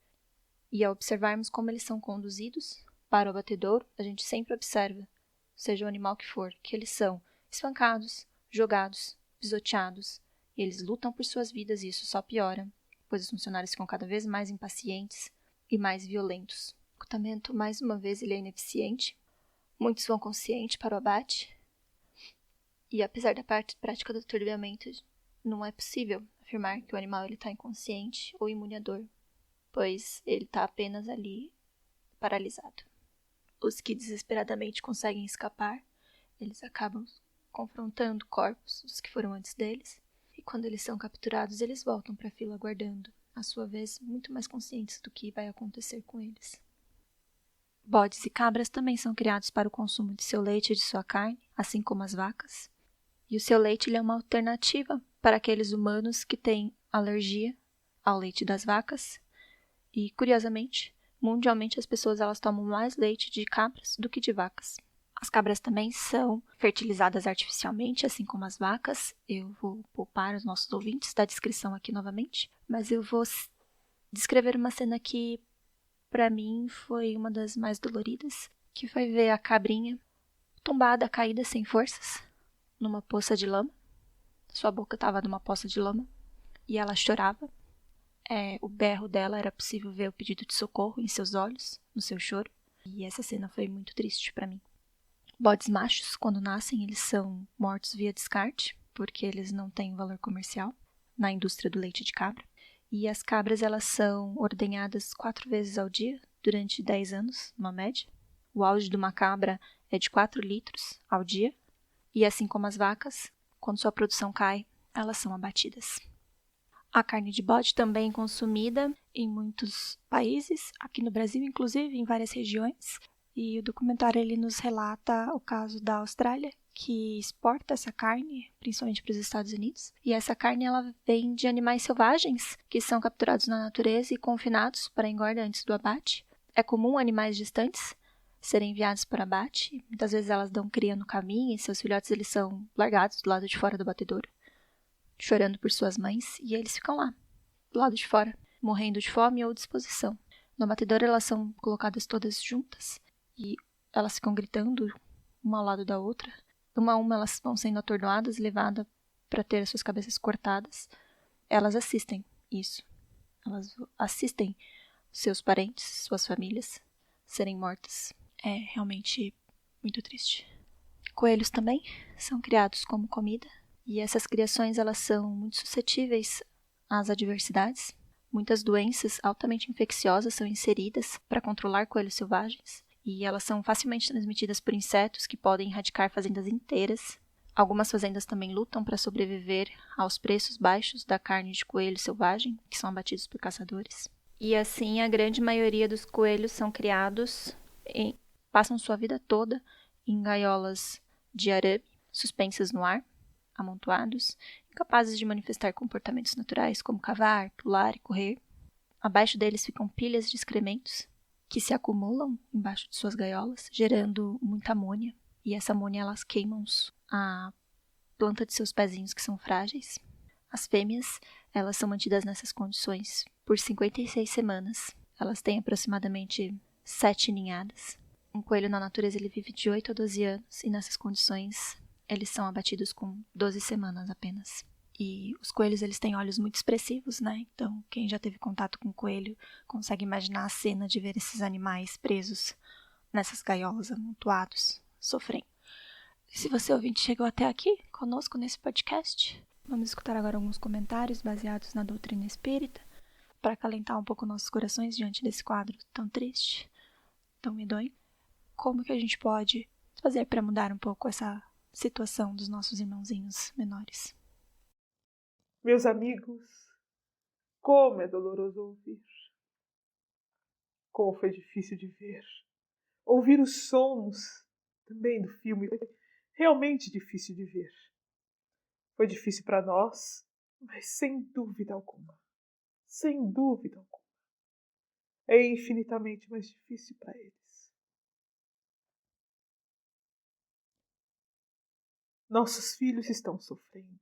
E ao observarmos como eles são conduzidos para o abatedouro, a gente sempre observa, seja o animal que for, que eles são espancados, jogados, pisoteados, e eles lutam por suas vidas e isso só piora, pois os funcionários ficam cada vez mais impacientes e mais violentos. O recrutamento, mais uma vez, ele é ineficiente. Muitos vão consciente para o abate, e apesar da prática do atordoamento, não é possível afirmar que o animal está inconsciente ou imune à dor, pois ele está apenas ali paralisado. Os que desesperadamente conseguem escapar, eles acabam confrontando corpos dos que foram antes deles, e quando eles são capturados, eles voltam para a fila aguardando, à sua vez, muito mais conscientes do que vai acontecer com eles. Bodes e cabras também são criados para o consumo de seu leite e de sua carne, assim como as vacas. E o seu leite ele é uma alternativa para aqueles humanos que têm alergia ao leite das vacas. E, curiosamente, mundialmente as pessoas elas tomam mais leite de cabras do que de vacas. As cabras também são fertilizadas artificialmente, assim como as vacas. Eu vou poupar os nossos ouvintes da descrição aqui novamente, mas eu vou descrever uma cena que, para mim, foi uma das mais doloridas, que foi ver a cabrinha tombada, caída sem forças, numa poça de lama. Sua boca estava numa poça de lama e ela chorava. O berro dela era possível ver o pedido de socorro em seus olhos, no seu choro. E essa cena foi muito triste para mim. Bodes machos, quando nascem, eles são mortos via descarte, porque eles não têm valor comercial na indústria do leite de cabra. E as cabras elas são ordenhadas 4 vezes ao dia, durante 10 anos, numa média. O auge de uma cabra é de 4 litros ao dia. E assim como as vacas, quando sua produção cai, elas são abatidas. A carne de bode também é consumida em muitos países, aqui no Brasil, inclusive, em várias regiões. E o documentário ele nos relata o caso da Austrália, que exporta essa carne, principalmente para os Estados Unidos. E essa carne ela vem de animais selvagens, que são capturados na natureza e confinados para engorda antes do abate. É comum animais distantes serem enviados para abate. Muitas vezes elas dão cria no caminho e seus filhotes eles são largados do lado de fora do abatedouro, chorando por suas mães, e eles ficam lá, do lado de fora, morrendo de fome ou disposição. No abatedouro elas são colocadas todas juntas e elas ficam gritando uma ao lado da outra. Uma a uma elas vão sendo atordoadas e levadas para ter as suas cabeças cortadas. Elas assistem isso. Elas assistem seus parentes, suas famílias serem mortas. É realmente muito triste. Coelhos também são criados como comida. E essas criações elas são muito suscetíveis às adversidades. Muitas doenças altamente infecciosas são inseridas para controlar coelhos selvagens. e elas são facilmente transmitidas por insetos que podem erradicar fazendas inteiras. Algumas fazendas também lutam para sobreviver aos preços baixos da carne de coelho selvagem, que são abatidos por caçadores. E assim, a grande maioria dos coelhos são criados, passam sua vida toda em gaiolas de arame, suspensas no ar, amontoados, incapazes de manifestar comportamentos naturais como cavar, pular e correr. Abaixo deles ficam pilhas de excrementos que se acumulam embaixo de suas gaiolas, gerando muita amônia. E essa amônia, elas queimam a planta de seus pezinhos, que são frágeis. As fêmeas, elas são mantidas nessas condições por 56 semanas. Elas têm aproximadamente 7 ninhadas. Um coelho na natureza, ele vive de 8 a 12 anos, e nessas condições eles são abatidos com 12 semanas apenas. E os coelhos, eles têm olhos muito expressivos, né? Então, quem já teve contato com coelho consegue imaginar a cena de ver esses animais presos nessas gaiolas, amontoados, sofrendo. Se você ouvinte chegou até aqui conosco nesse podcast, vamos escutar agora alguns comentários baseados na doutrina espírita para acalentar um pouco nossos corações diante desse quadro tão triste, tão medonho. Como que a gente pode fazer para mudar um pouco essa situação dos nossos irmãozinhos menores? Meus amigos, como é doloroso ouvir. Como foi difícil de ver. Ouvir os sons também do filme foi realmente difícil de ver. Foi difícil para nós, mas sem dúvida alguma. Sem dúvida alguma. É infinitamente mais difícil para eles. Nossos filhos estão sofrendo.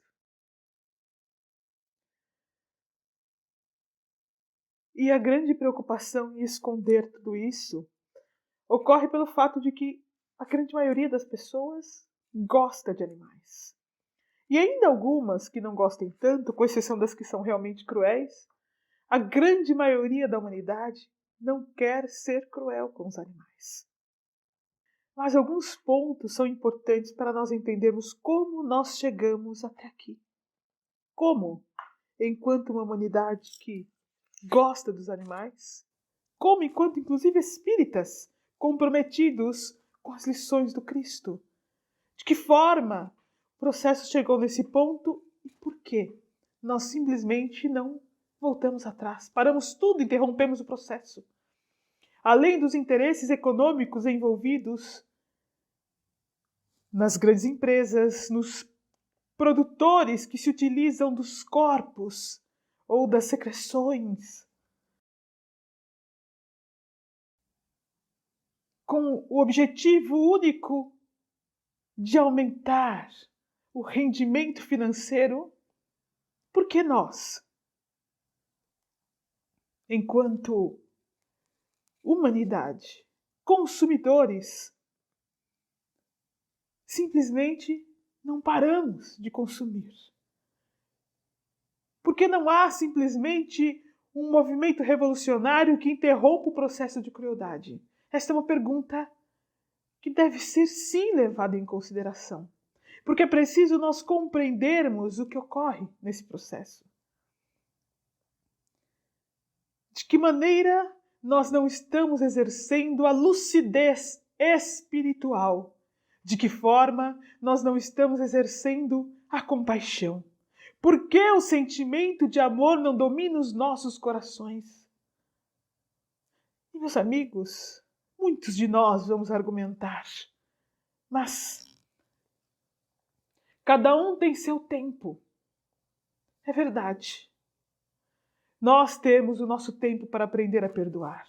E a grande preocupação em esconder tudo isso ocorre pelo fato de que a grande maioria das pessoas gosta de animais. E ainda algumas que não gostem tanto, com exceção das que são realmente cruéis, a grande maioria da humanidade não quer ser cruel com os animais. Mas alguns pontos são importantes para nós entendermos como nós chegamos até aqui. Como, enquanto uma humanidade que gosta dos animais, como enquanto inclusive espíritas comprometidos com as lições do Cristo. De que forma o processo chegou nesse ponto e por quê? Nós simplesmente não voltamos atrás, paramos tudo, interrompemos o processo. Além dos interesses econômicos envolvidos nas grandes empresas, nos produtores que se utilizam dos corpos ou das secreções, com o objetivo único de aumentar o rendimento financeiro, por que nós, enquanto humanidade, consumidores, simplesmente não paramos de consumir? Porque não há simplesmente um movimento revolucionário que interrompa o processo de crueldade? Esta é uma pergunta que deve ser sim levada em consideração. Porque é preciso nós compreendermos o que ocorre nesse processo. De que maneira nós não estamos exercendo a lucidez espiritual? De que forma nós não estamos exercendo a compaixão? Por que o sentimento de amor não domina os nossos corações? E, meus amigos, muitos de nós vamos argumentar, mas cada um tem seu tempo. É verdade. Nós temos o nosso tempo para aprender a perdoar.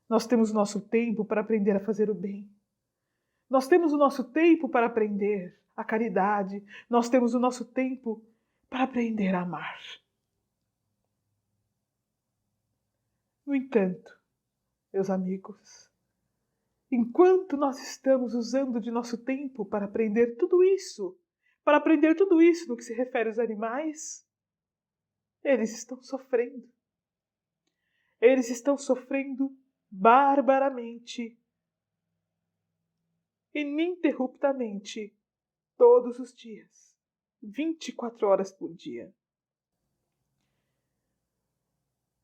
Nós temos o nosso tempo para aprender a fazer o bem. Nós temos o nosso tempo para aprender a caridade. Nós temos o nosso tempo para aprender a amar. No entanto, meus amigos, enquanto nós estamos usando de nosso tempo para aprender tudo isso no que se refere aos animais, eles estão sofrendo. Eles estão sofrendo barbaramente, ininterruptamente, todos os dias, 24 horas por dia.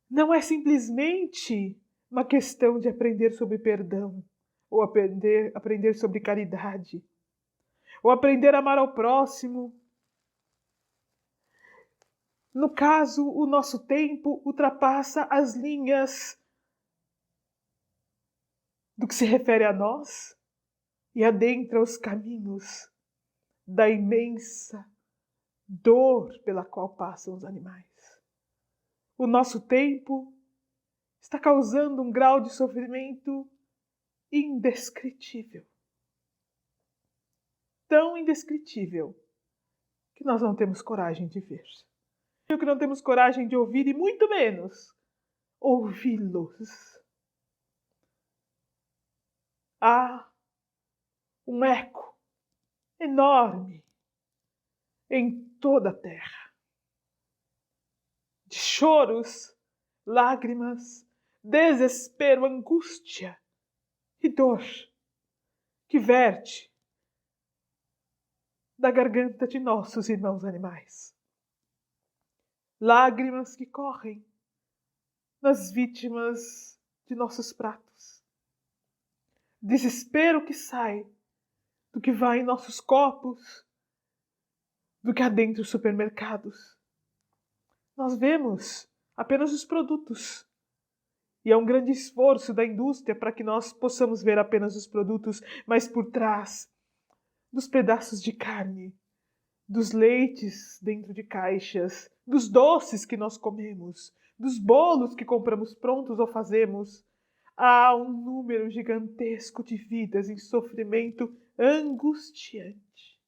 Não é simplesmente uma questão de aprender sobre perdão, ou aprender sobre caridade, ou aprender a amar ao próximo. No caso, o nosso tempo ultrapassa as linhas do que se refere a nós e adentra os caminhos da imensa dor pela qual passam os animais. O nosso tempo está causando um grau de sofrimento indescritível. Tão indescritível que nós não temos coragem de ver. Que não temos coragem de ouvir e muito menos ouvi-los. Há um eco enorme em toda a terra de choros, lágrimas, desespero, angústia e dor que verte da garganta de nossos irmãos animais. Lágrimas que correm nas vítimas de nossos pratos. Desespero que sai do que vai em nossos copos, do que adentra os supermercados. Nós vemos apenas os produtos. E é um grande esforço da indústria para que nós possamos ver apenas os produtos, mas por trás dos pedaços de carne, dos leites dentro de caixas, dos doces que nós comemos, dos bolos que compramos prontos ou fazemos, há um número gigantesco de vidas em sofrimento angustiante.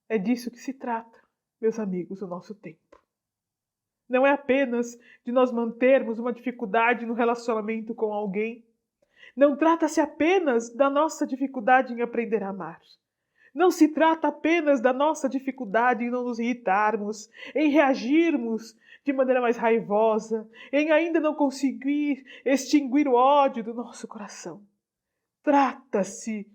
É disso que se trata, meus amigos, o nosso tempo. Não é apenas de nós mantermos uma dificuldade no relacionamento com alguém. Não trata-se apenas da nossa dificuldade em aprender a amar. Não se trata apenas da nossa dificuldade em não nos irritarmos, em reagirmos de maneira mais raivosa, em ainda não conseguir extinguir o ódio do nosso coração. Trata-se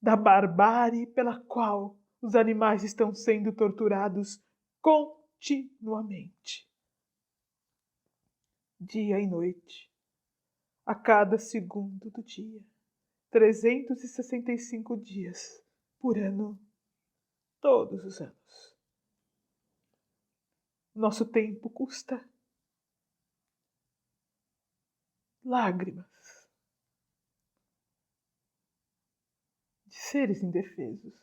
da barbárie pela qual os animais estão sendo torturados continuamente, dia e noite, a cada segundo do dia, 365 dias por ano, todos os anos. Nosso tempo custa lágrimas de seres indefesos,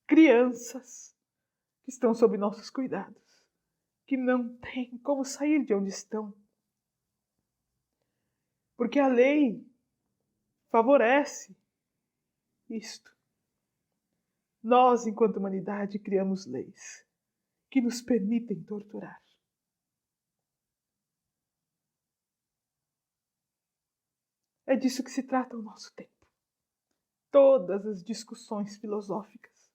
crianças que estão sob nossos cuidados, que não têm como sair de onde estão. Porque a lei favorece isto. Nós, enquanto humanidade, criamos leis que nos permitem torturar. É disso que se trata o nosso tempo. Todas as discussões filosóficas,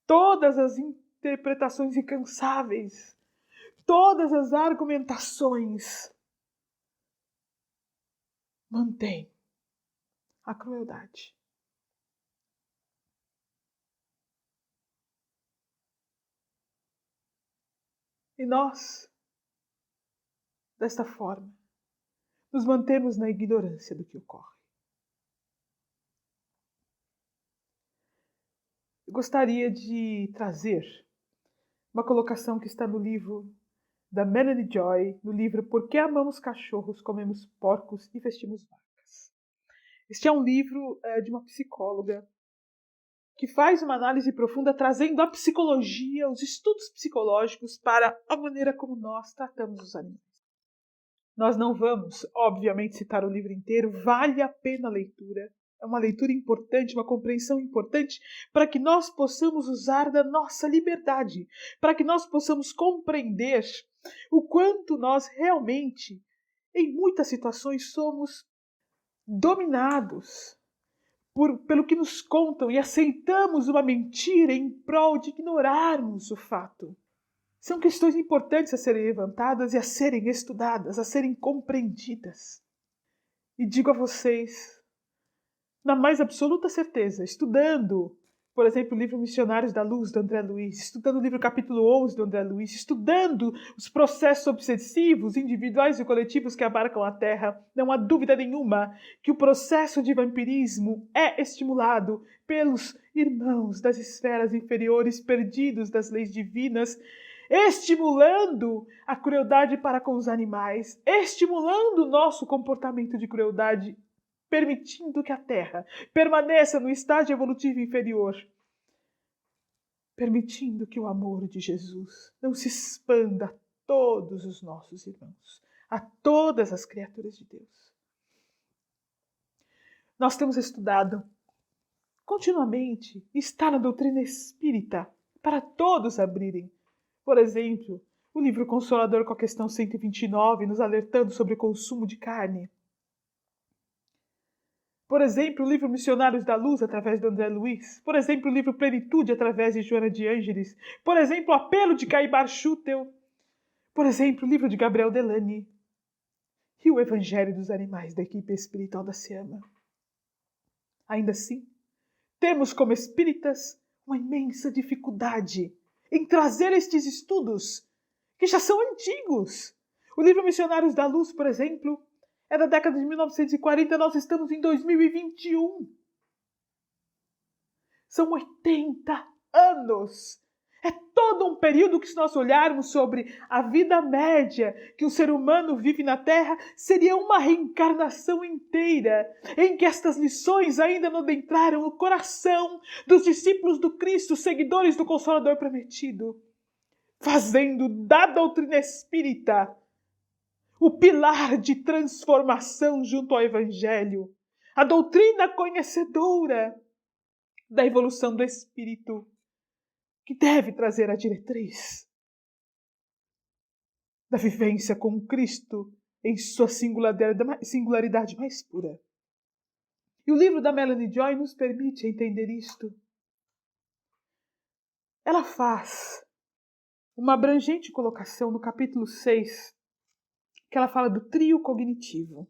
todas as interpretações incansáveis, todas as argumentações mantêm a crueldade. E nós, desta forma, nos mantemos na ignorância do que ocorre. Eu gostaria de trazer uma colocação que está no livro da Melanie Joy, no livro Por que Amamos Cachorros, Comemos Porcos e Vestimos Vacas. Este é um livro de uma psicóloga que faz uma análise profunda trazendo a psicologia, os estudos psicológicos para a maneira como nós tratamos os animais. Nós não vamos, obviamente, citar o livro inteiro, vale a pena a leitura. É uma leitura importante, uma compreensão importante para que nós possamos usar da nossa liberdade, para que nós possamos compreender o quanto nós realmente, em muitas situações, somos dominados pelo que nos contam e aceitamos uma mentira em prol de ignorarmos o fato. São questões importantes a serem levantadas e a serem estudadas, a serem compreendidas. E digo a vocês, na mais absoluta certeza, estudando por exemplo, o livro Missionários da Luz, do André Luiz, estudando o livro capítulo 11 do André Luiz, estudando os processos obsessivos, individuais e coletivos que abarcam a Terra, não há dúvida nenhuma que o processo de vampirismo é estimulado pelos irmãos das esferas inferiores perdidos das leis divinas, estimulando a crueldade para com os animais, estimulando o nosso comportamento de crueldade, permitindo que a Terra permaneça no estágio evolutivo inferior, permitindo que o amor de Jesus não se expanda a todos os nossos irmãos, a todas as criaturas de Deus. Nós temos estudado continuamente, está na doutrina espírita, para todos abrirem. Por exemplo, o livro Consolador com a questão 129, nos alertando sobre o consumo de carne. Por exemplo, o livro Missionários da Luz, através do André Luiz. Por exemplo, o livro Plenitude, através de Joana de Ângeles. Por exemplo, o Apelo de Caibar Schutel. Por exemplo, o livro de Gabriel Delany. E o Evangelho dos Animais, da equipe espiritual da SEAMA. Ainda assim, temos como espíritas uma imensa dificuldade em trazer estes estudos, que já são antigos. O livro Missionários da Luz, por exemplo, é da década de 1940, nós estamos em 2021. São 80 anos. É todo um período que, se nós olharmos sobre a vida média que o ser humano vive na Terra, seria uma reencarnação inteira, em que estas lições ainda não adentraram o coração dos discípulos do Cristo, seguidores do Consolador Prometido, fazendo da doutrina espírita o pilar de transformação junto ao Evangelho, a doutrina conhecedora da evolução do Espírito, que deve trazer a diretriz da vivência com Cristo em sua singularidade mais pura. E o livro da Melanie Joy nos permite entender isto. Ela faz uma abrangente colocação no capítulo 6, que ela fala do trio cognitivo.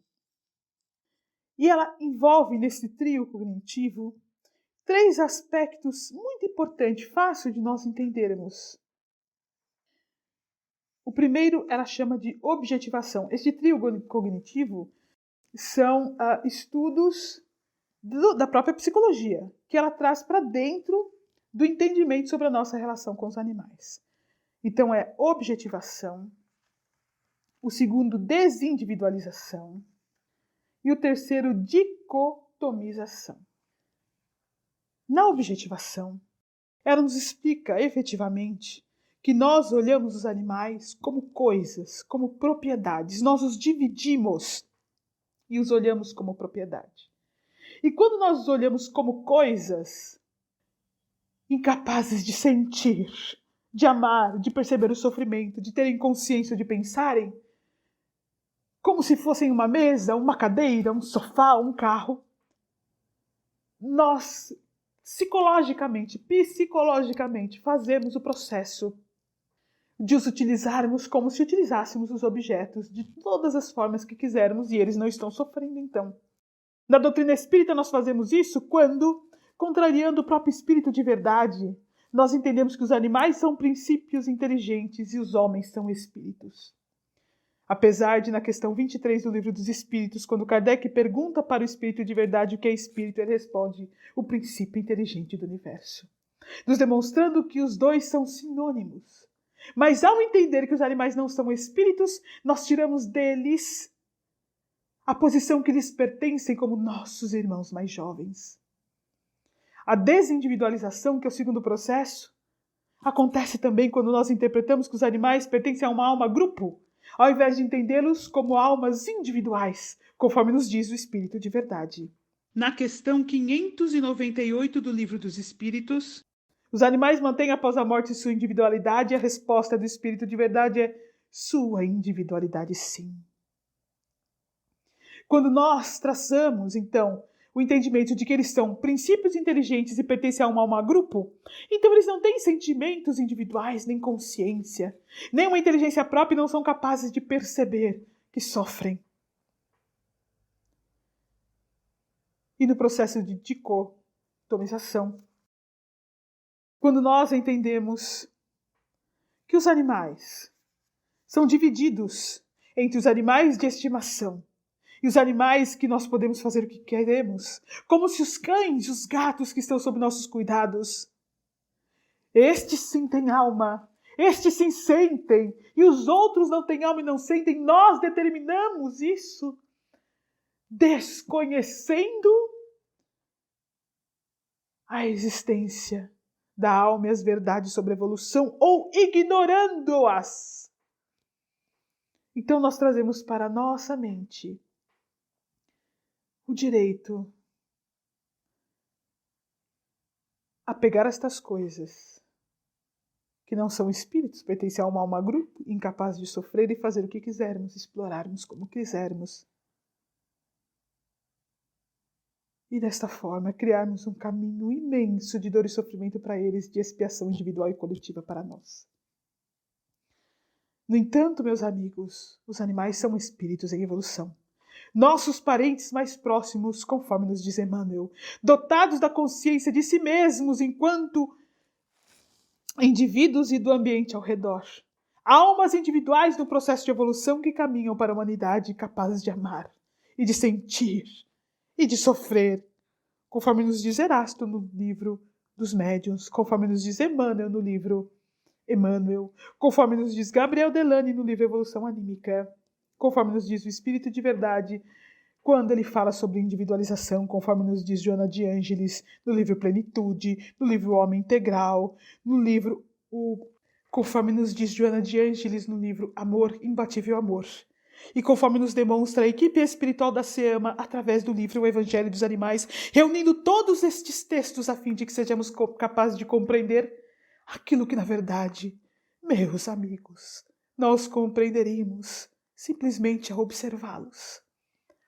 E ela envolve nesse trio cognitivo 3 aspectos muito importantes, fácil de nós entendermos. O primeiro ela chama de objetivação. Este trio cognitivo são estudos da própria psicologia, que ela traz para dentro do entendimento sobre a nossa relação com os animais. Então é objetivação, o segundo, desindividualização, e o terceiro, dicotomização. Na objetivação, ela nos explica efetivamente que nós olhamos os animais como coisas, como propriedades. Nós os dividimos e os olhamos como propriedade. E quando nós os olhamos como coisas, incapazes de sentir, de amar, de perceber o sofrimento, de terem consciência, de pensarem, como se fossem uma mesa, uma cadeira, um sofá, um carro, nós psicologicamente fazemos o processo de os utilizarmos como se utilizássemos os objetos de todas as formas que quisermos e eles não estão sofrendo então. Na doutrina espírita nós fazemos isso quando, contrariando o próprio espírito de verdade, nós entendemos que os animais são princípios inteligentes e os homens são espíritos. Apesar de, na questão 23 do Livro dos Espíritos, quando Kardec pergunta para o espírito de verdade o que é espírito, ele responde: o princípio inteligente do universo, nos demonstrando que os dois são sinônimos. Mas ao entender que os animais não são espíritos, nós tiramos deles a posição que lhes pertencem como nossos irmãos mais jovens. A desindividualização, que é o segundo processo, acontece também quando nós interpretamos que os animais pertencem a uma alma grupo, ao invés de entendê-los como almas individuais, conforme nos diz o Espírito de Verdade. Na questão 598 do Livro dos Espíritos, os animais mantêm após a morte sua individualidade e a resposta do Espírito de Verdade é sua individualidade, sim. Quando nós traçamos, então, o entendimento de que eles são princípios inteligentes e pertencem a uma alma grupo, então eles não têm sentimentos individuais, nem consciência, nem uma inteligência própria e não são capazes de perceber que sofrem. E no processo de dicotomização, quando nós entendemos que os animais são divididos entre os animais de estimação e os animais que nós podemos fazer o que queremos, como se os cães e os gatos que estão sob nossos cuidados, estes sim têm alma, estes sim sentem, e os outros não têm alma e não sentem. Nós determinamos isso desconhecendo a existência da alma e as verdades sobre a evolução, ou ignorando-as. Então nós trazemos para a nossa mente o direito a pegar estas coisas, que não são espíritos, pertencem a uma alma grupo, incapaz de sofrer e fazer o que quisermos, explorarmos como quisermos. E desta forma criarmos um caminho imenso de dor e sofrimento para eles, de expiação individual e coletiva para nós. No entanto, meus amigos, os animais são espíritos em evolução. Nossos parentes mais próximos, conforme nos diz Emmanuel, dotados da consciência de si mesmos enquanto indivíduos e do ambiente ao redor. Almas individuais no processo de evolução que caminham para a humanidade capazes de amar e de sentir e de sofrer, conforme nos diz Erasto no livro dos Médiuns, conforme nos diz Emmanuel no livro Emmanuel, conforme nos diz Gabriel Delany no livro Evolução Anímica, conforme nos diz o Espírito de Verdade, quando ele fala sobre individualização, conforme nos diz Joana de Ângeles, no livro Plenitude, no livro Homem Integral, no livro conforme nos diz Joana de Ângeles, no livro Amor, Imbatível Amor. E conforme nos demonstra a equipe espiritual da SEAMA, através do livro O Evangelho dos Animais, reunindo todos estes textos a fim de que sejamos capazes de compreender aquilo que, na verdade, meus amigos, nós compreenderíamos simplesmente ao observá-los,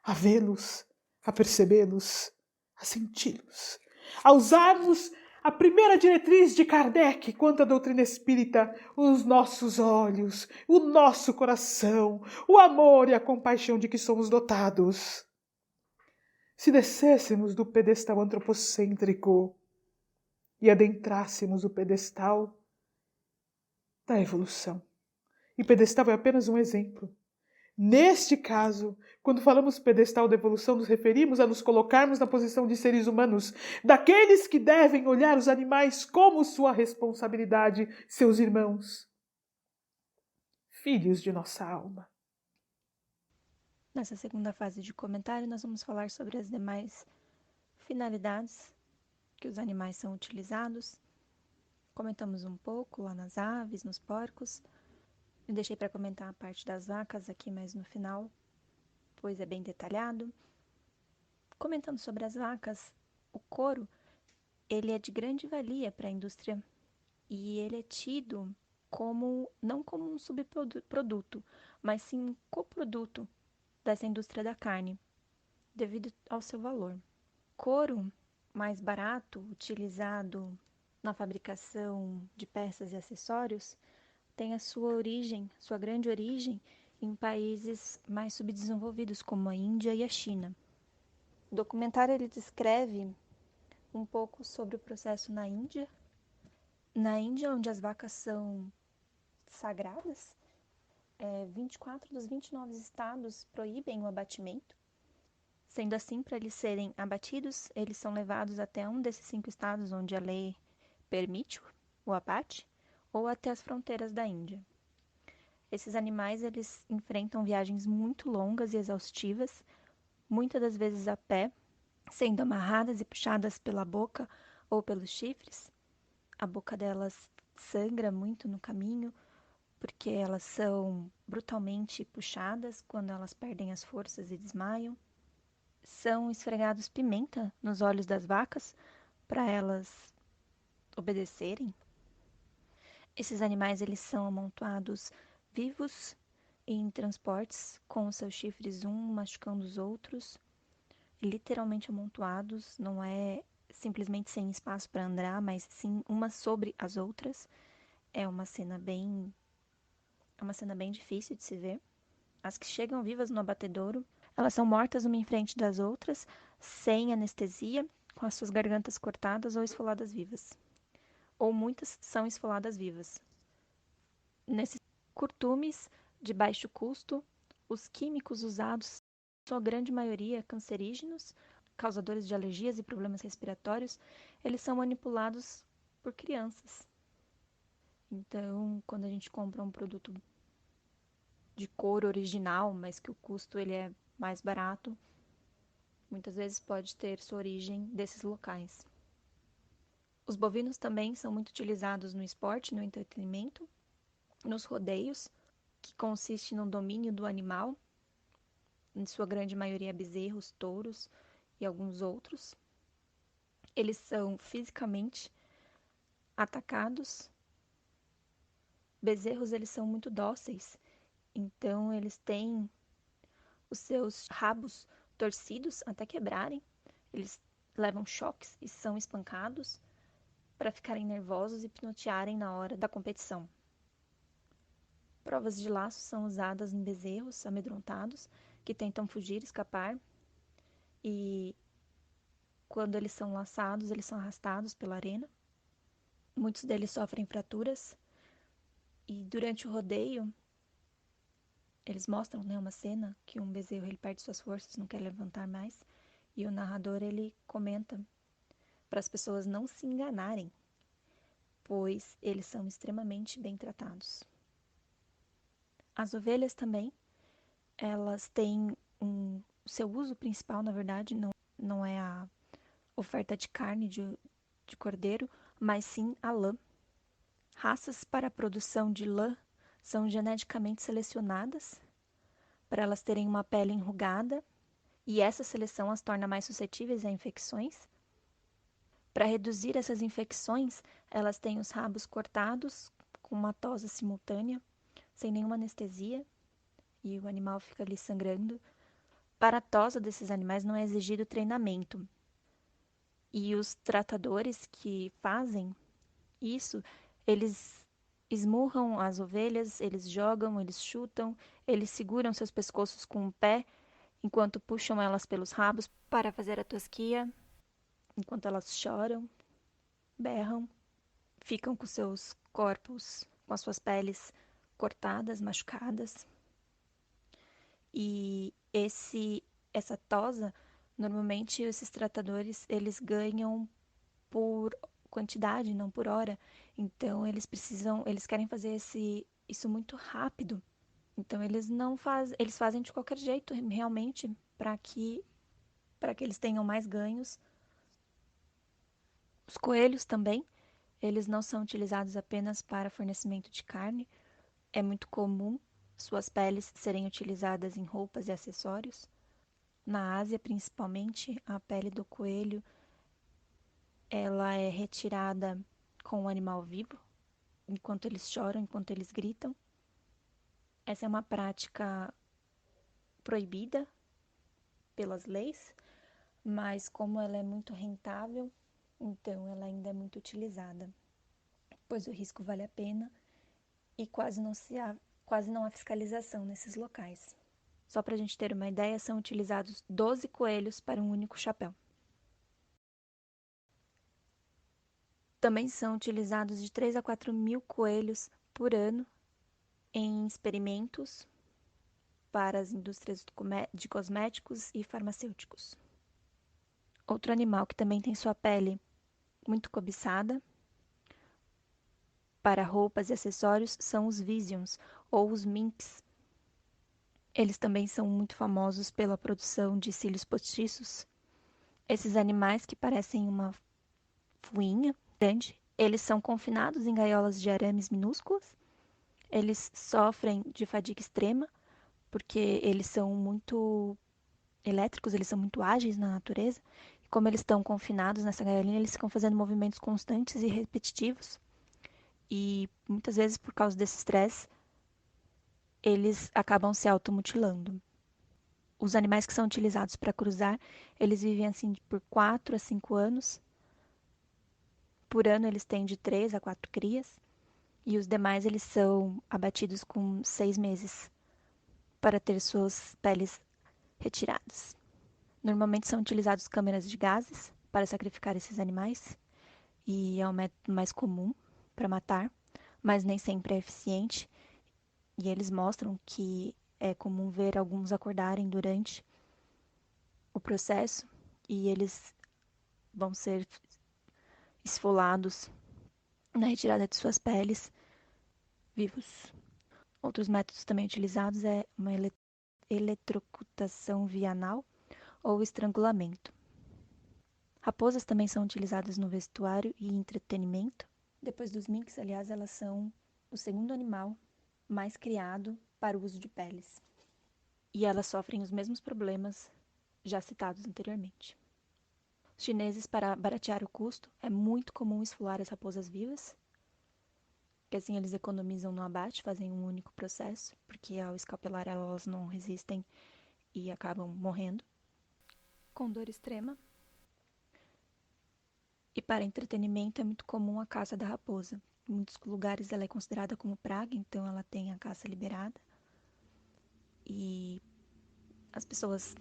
a vê-los, a percebê-los, a senti-los, a usarmos a primeira diretriz de Kardec quanto à doutrina espírita, os nossos olhos, o nosso coração, o amor e a compaixão de que somos dotados. Se descêssemos do pedestal antropocêntrico e adentrássemos o pedestal da evolução. E pedestal é apenas um exemplo. Neste caso, quando falamos pedestal da evolução, nos referimos a nos colocarmos na posição de seres humanos, daqueles que devem olhar os animais como sua responsabilidade, seus irmãos, filhos de nossa alma. Nessa segunda fase de comentário, nós vamos falar sobre as demais finalidades que os animais são utilizados. Comentamos um pouco lá nas aves, nos porcos. Eu deixei para comentar a parte das vacas aqui mais no final, pois é bem detalhado. Comentando sobre as vacas, o couro, ele é de grande valia para a indústria e ele é tido não como um subproduto, mas sim um coproduto dessa indústria da carne, devido ao seu valor. Couro mais barato, utilizado na fabricação de peças e acessórios, tem a sua grande origem, em países mais subdesenvolvidos, como a Índia e a China. O documentário ele descreve um pouco sobre o processo na Índia. Na Índia, onde as vacas são sagradas, 24 dos 29 estados proíbem o abatimento. Sendo assim, para eles serem abatidos, eles são levados até um desses 5 estados onde a lei permite o abate, ou até as fronteiras da Índia. Esses animais eles enfrentam viagens muito longas e exaustivas, muitas das vezes a pé, sendo amarradas e puxadas pela boca ou pelos chifres. A boca delas sangra muito no caminho, porque elas são brutalmente puxadas quando elas perdem as forças e desmaiam. São esfregados pimenta nos olhos das vacas para elas obedecerem. Esses animais eles são amontoados vivos em transportes, com os seus chifres machucando os outros, literalmente amontoados, não é simplesmente sem espaço para andar, mas sim umas sobre as outras. É uma cena bem difícil de se ver. As que chegam vivas no abatedouro, elas são mortas uma em frente das outras, sem anestesia, com as suas gargantas cortadas ou esfoladas vivas. ou muitas são esfoladas vivas. Nesses curtumes de baixo custo, os químicos usados, sua grande maioria cancerígenos, causadores de alergias e problemas respiratórios, eles são manipulados por crianças. Então, quando a gente compra um produto de cor original, mas que o custo ele é mais barato, muitas vezes pode ter sua origem desses locais. Os bovinos também são muito utilizados no esporte, no entretenimento, nos rodeios, que consiste no domínio do animal, em sua grande maioria bezerros, touros e alguns outros. Eles são fisicamente atacados. Bezerros, eles são muito dóceis, então eles têm os seus rabos torcidos até quebrarem. Eles levam choques e são espancados para ficarem nervosos e pinotearem na hora da competição. Provas de laço são usadas em bezerros amedrontados que tentam fugir, escapar, e quando eles são laçados, eles são arrastados pela arena. Muitos deles sofrem fraturas, e durante o rodeio, eles mostram, né, uma cena que um bezerro ele perde suas forças, não quer levantar mais, e o narrador ele comenta para as pessoas não se enganarem, pois eles são extremamente bem tratados. As ovelhas também, elas têm o seu uso principal, na verdade, não é a oferta de carne de cordeiro, mas sim a lã. Raças para a produção de lã são geneticamente selecionadas para elas terem uma pele enrugada, e essa seleção as torna mais suscetíveis a infecções. Para reduzir essas infecções, elas têm os rabos cortados com uma tosa simultânea, sem nenhuma anestesia, e o animal fica ali sangrando. Para a tosa desses animais não é exigido treinamento. E os tratadores que fazem isso, eles esmurram as ovelhas, eles jogam, eles chutam, eles seguram seus pescoços com o pé, enquanto puxam elas pelos rabos para fazer a tosquia, enquanto elas choram, berram, ficam com seus corpos, com as suas peles cortadas, machucadas. E essa tosa, normalmente esses tratadores, eles ganham por quantidade, não por hora. Então eles querem fazer isso muito rápido. Então eles fazem de qualquer jeito, realmente, para que eles tenham mais ganhos. Os coelhos também, eles não são utilizados apenas para fornecimento de carne. É muito comum suas peles serem utilizadas em roupas e acessórios. Na Ásia, principalmente, a pele do coelho ela é retirada com o animal vivo, enquanto eles choram, enquanto eles gritam. Essa é uma prática proibida pelas leis, mas como ela é muito rentável, então ela ainda é muito utilizada, pois o risco vale a pena e quase não há fiscalização nesses locais. Só para a gente ter uma ideia, são utilizados 12 coelhos para um único chapéu. Também são utilizados de 3 a 4 mil coelhos por ano em experimentos para as indústrias de cosméticos e farmacêuticos. Outro animal que também tem sua pele muito cobiçada para roupas e acessórios são os visions ou os minks. Eles também são muito famosos pela produção de cílios postiços. Esses animais que parecem uma fuinha grande, eles são confinados em gaiolas de arames minúsculas. Eles sofrem de fadiga extrema, porque eles são muito elétricos, eles são muito ágeis na natureza. E como eles estão confinados nessa gaiolinha, eles ficam fazendo movimentos constantes e repetitivos. E muitas vezes, por causa desse estresse, eles acabam se automutilando. Os animais que são utilizados para cruzar, eles vivem assim por 4 a 5 anos. Por ano, eles têm de 3 a 4 crias. E os demais, eles são abatidos com 6 meses para ter suas peles retiradas. Normalmente são utilizados câmeras de gases para sacrificar esses animais. e é o método mais comum para matar, mas nem sempre é eficiente. E eles mostram que é comum ver alguns acordarem durante o processo e eles vão ser esfolados na retirada de suas peles vivos. Outros métodos também utilizados é uma eletrocutação via anal ou estrangulamento. Raposas também são utilizadas no vestuário e entretenimento. Depois dos minks, aliás, elas são o segundo animal mais criado para o uso de peles. E elas sofrem os mesmos problemas já citados anteriormente. Os chineses, para baratear o custo, é muito comum esfolar as raposas vivas, que assim eles economizam no abate, fazem um único processo, porque ao escapelar elas não resistem e acabam morrendo com dor extrema. E para entretenimento é muito comum a caça da raposa. Em muitos lugares ela é considerada como praga, então ela tem a caça liberada. E as pessoas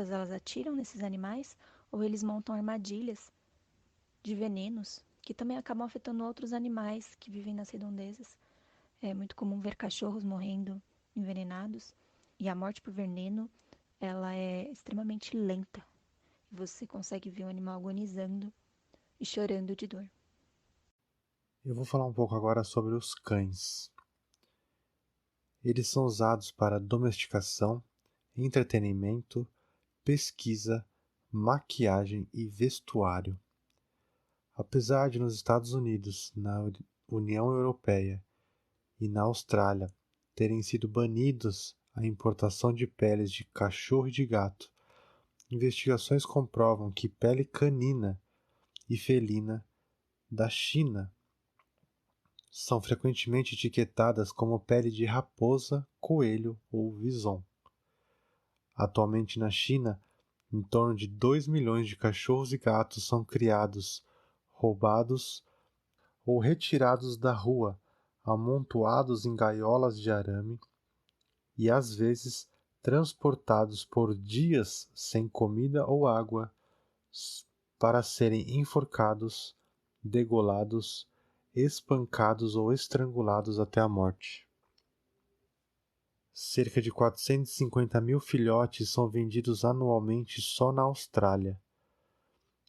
elas atiram nesses animais ou eles montam armadilhas de venenos que também acabam afetando outros animais que vivem nas redondezas. É muito comum ver cachorros morrendo envenenados e a morte por veneno ela é extremamente lenta. Você consegue ver o animal agonizando e chorando de dor. Eu vou falar um pouco agora sobre os cães. Eles são usados para domesticação, entretenimento, pesquisa, maquiagem e vestuário. Apesar de nos Estados Unidos, na União Europeia e na Austrália terem sido banidos a importação de peles de cachorro e de gato, investigações comprovam que pele canina e felina da China são frequentemente etiquetadas como pele de raposa, coelho ou visão. Atualmente na China, em torno de 2 milhões de cachorros e gatos são criados, roubados ou retirados da rua, amontoados em gaiolas de arame e às vezes transportados por dias sem comida ou água para serem enforcados, degolados, espancados ou estrangulados até a morte. Cerca de 450 mil filhotes são vendidos anualmente só na Austrália.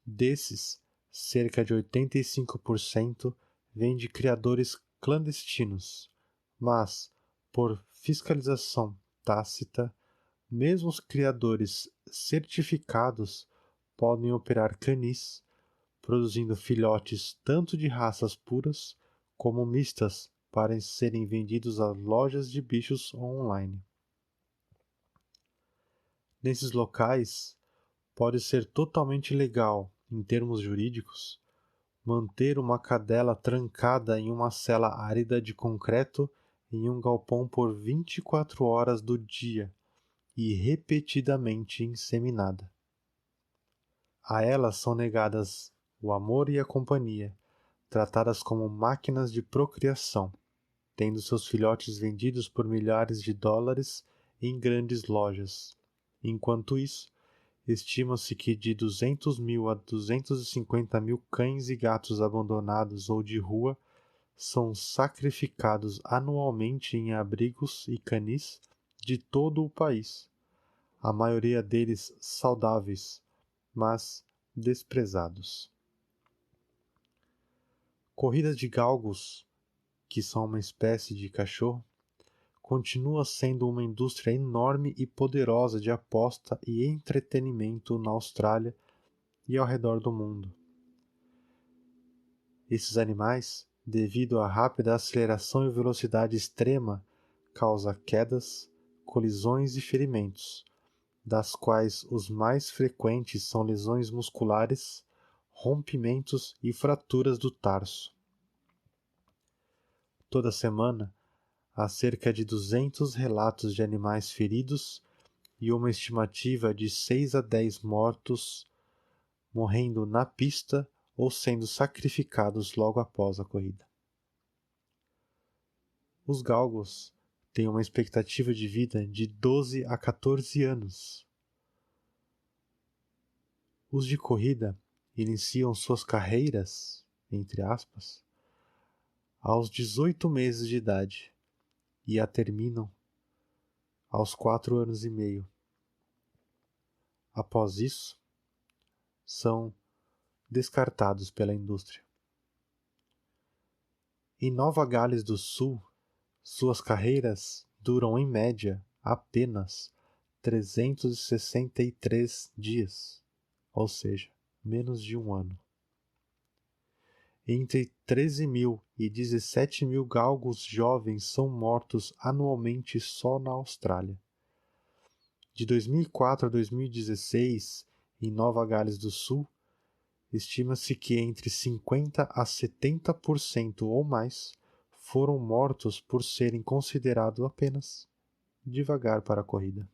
Desses, cerca de 85% vêm de criadores clandestinos, mas, por fiscalização tácita, mesmo os criadores certificados podem operar canis, produzindo filhotes tanto de raças puras como mistas para serem vendidos às lojas de bichos online. Nesses locais, pode ser totalmente legal, em termos jurídicos, manter uma cadela trancada em uma cela árida de concreto em um galpão por 24 horas do dia e repetidamente inseminada. A elas são negadas o amor e a companhia, tratadas como máquinas de procriação, tendo seus filhotes vendidos por milhares de dólares em grandes lojas. Enquanto isso, estima-se que de 200 mil a 250 mil cães e gatos abandonados ou de rua são sacrificados anualmente em abrigos e canis de todo o país, a maioria deles saudáveis, mas desprezados. Corridas de galgos, que são uma espécie de cachorro, continua sendo uma indústria enorme e poderosa de aposta e entretenimento na Austrália e ao redor do mundo. Esses animais, devido à rápida aceleração e velocidade extrema, causam quedas, colisões e ferimentos, das quais os mais frequentes são lesões musculares, rompimentos e fraturas do tarso. Toda semana, há cerca de 200 relatos de animais feridos e uma estimativa de 6 a 10 mortos morrendo na pista ou sendo sacrificados logo após a corrida. Os galgos têm uma expectativa de vida de 12 a 14 anos. Os de corrida iniciam suas carreiras, entre aspas, aos 18 meses de idade e a terminam aos 4 anos e meio. Após isso, são descartados pela indústria. Em Nova Gales do Sul, suas carreiras duram em média apenas 363 dias, ou seja, menos de um ano. Entre 13 mil e 17 mil galgos jovens são mortos anualmente só na Austrália. De 2004 a 2016, em Nova Gales do Sul, estima-se que entre 50% a 70% ou mais foram mortos por serem considerados apenas devagar para a corrida.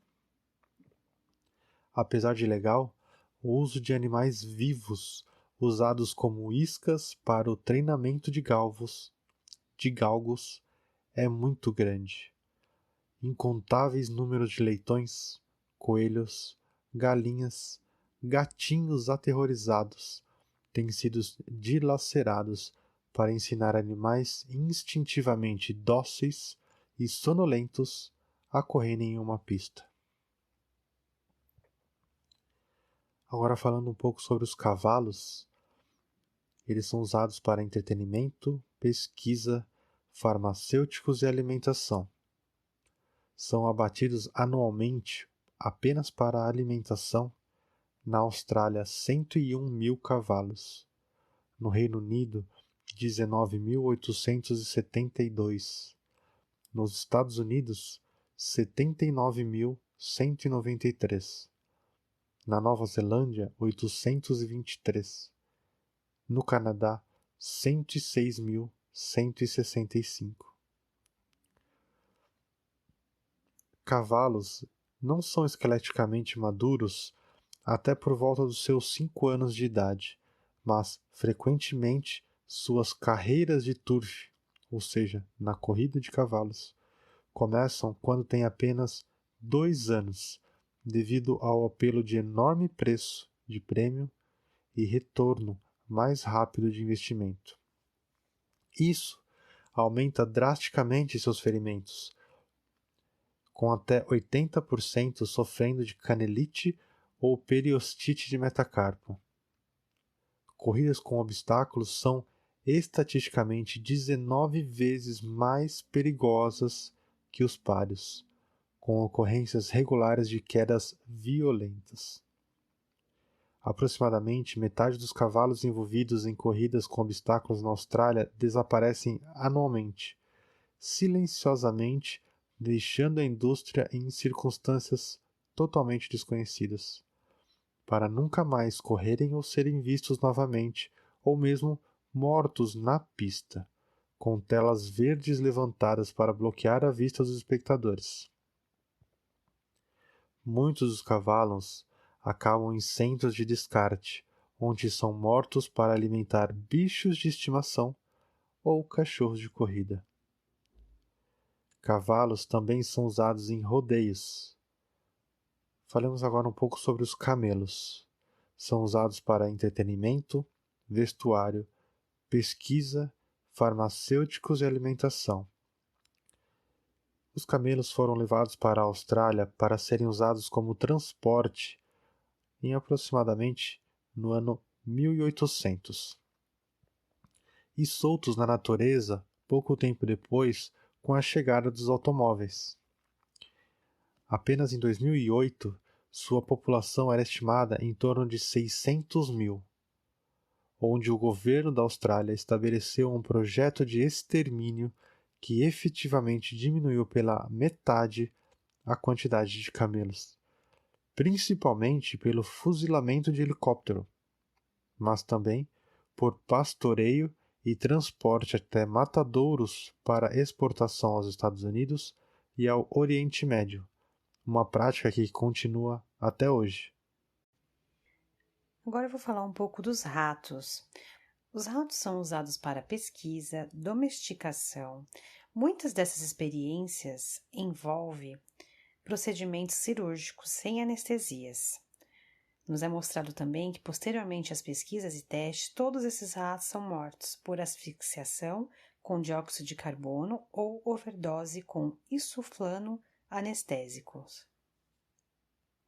Apesar de legal, o uso de animais vivos usados como iscas para o treinamento de galgos é muito grande. Incontáveis números de leitões, coelhos, galinhas, gatinhos aterrorizados têm sido dilacerados para ensinar animais instintivamente dóceis e sonolentos a correrem em uma pista. Agora falando um pouco sobre os cavalos, eles são usados para entretenimento, pesquisa, farmacêuticos e alimentação. São abatidos anualmente, apenas para a alimentação, na Austrália 101 mil cavalos, no Reino Unido 19.872, nos Estados Unidos 79.193, na Nova Zelândia 823, no Canadá 106.165. Cavalos não são esqueleticamente maduros até por volta dos seus 5 anos de idade, mas frequentemente suas carreiras de turf, ou seja, na corrida de cavalos, começam quando têm apenas 2 anos, devido ao apelo de enorme preço de prêmio e retorno mais rápido de investimento. Isso aumenta drasticamente seus ferimentos, com até 80% sofrendo de canelite ou periostite de metacarpo. Corridas com obstáculos são estatisticamente 19 vezes mais perigosas que os páreos, com ocorrências regulares de quedas violentas. Aproximadamente metade dos cavalos envolvidos em corridas com obstáculos na Austrália desaparecem anualmente, silenciosamente, deixando a indústria em circunstâncias totalmente desconhecidas, para nunca mais correrem ou serem vistos novamente, ou mesmo mortos na pista, com telas verdes levantadas para bloquear a vista dos espectadores. Muitos dos cavalos acabam em centros de descarte, onde são mortos para alimentar bichos de estimação ou cachorros de corrida. Cavalos também são usados em rodeios. Falemos agora um pouco sobre os camelos. São usados para entretenimento, vestuário, pesquisa, farmacêuticos e alimentação. Os camelos foram levados para a Austrália para serem usados como transporte em aproximadamente no ano 1800. E soltos na natureza pouco tempo depois com a chegada dos automóveis. Apenas em 2008, sua população era estimada em torno de 600 mil, onde o governo da Austrália estabeleceu um projeto de extermínio que efetivamente diminuiu pela metade a quantidade de camelos, principalmente pelo fuzilamento de helicóptero, mas também por pastoreio e transporte até matadouros para exportação aos Estados Unidos e ao Oriente Médio, uma prática que continua até hoje. Agora eu vou falar um pouco dos ratos. Os ratos são usados para pesquisa, domesticação. Muitas dessas experiências envolvem procedimentos cirúrgicos sem anestesias. Nos é mostrado também que, posteriormente às pesquisas e testes, todos esses ratos são mortos por asfixiação com dióxido de carbono ou overdose com isoflano anestésicos.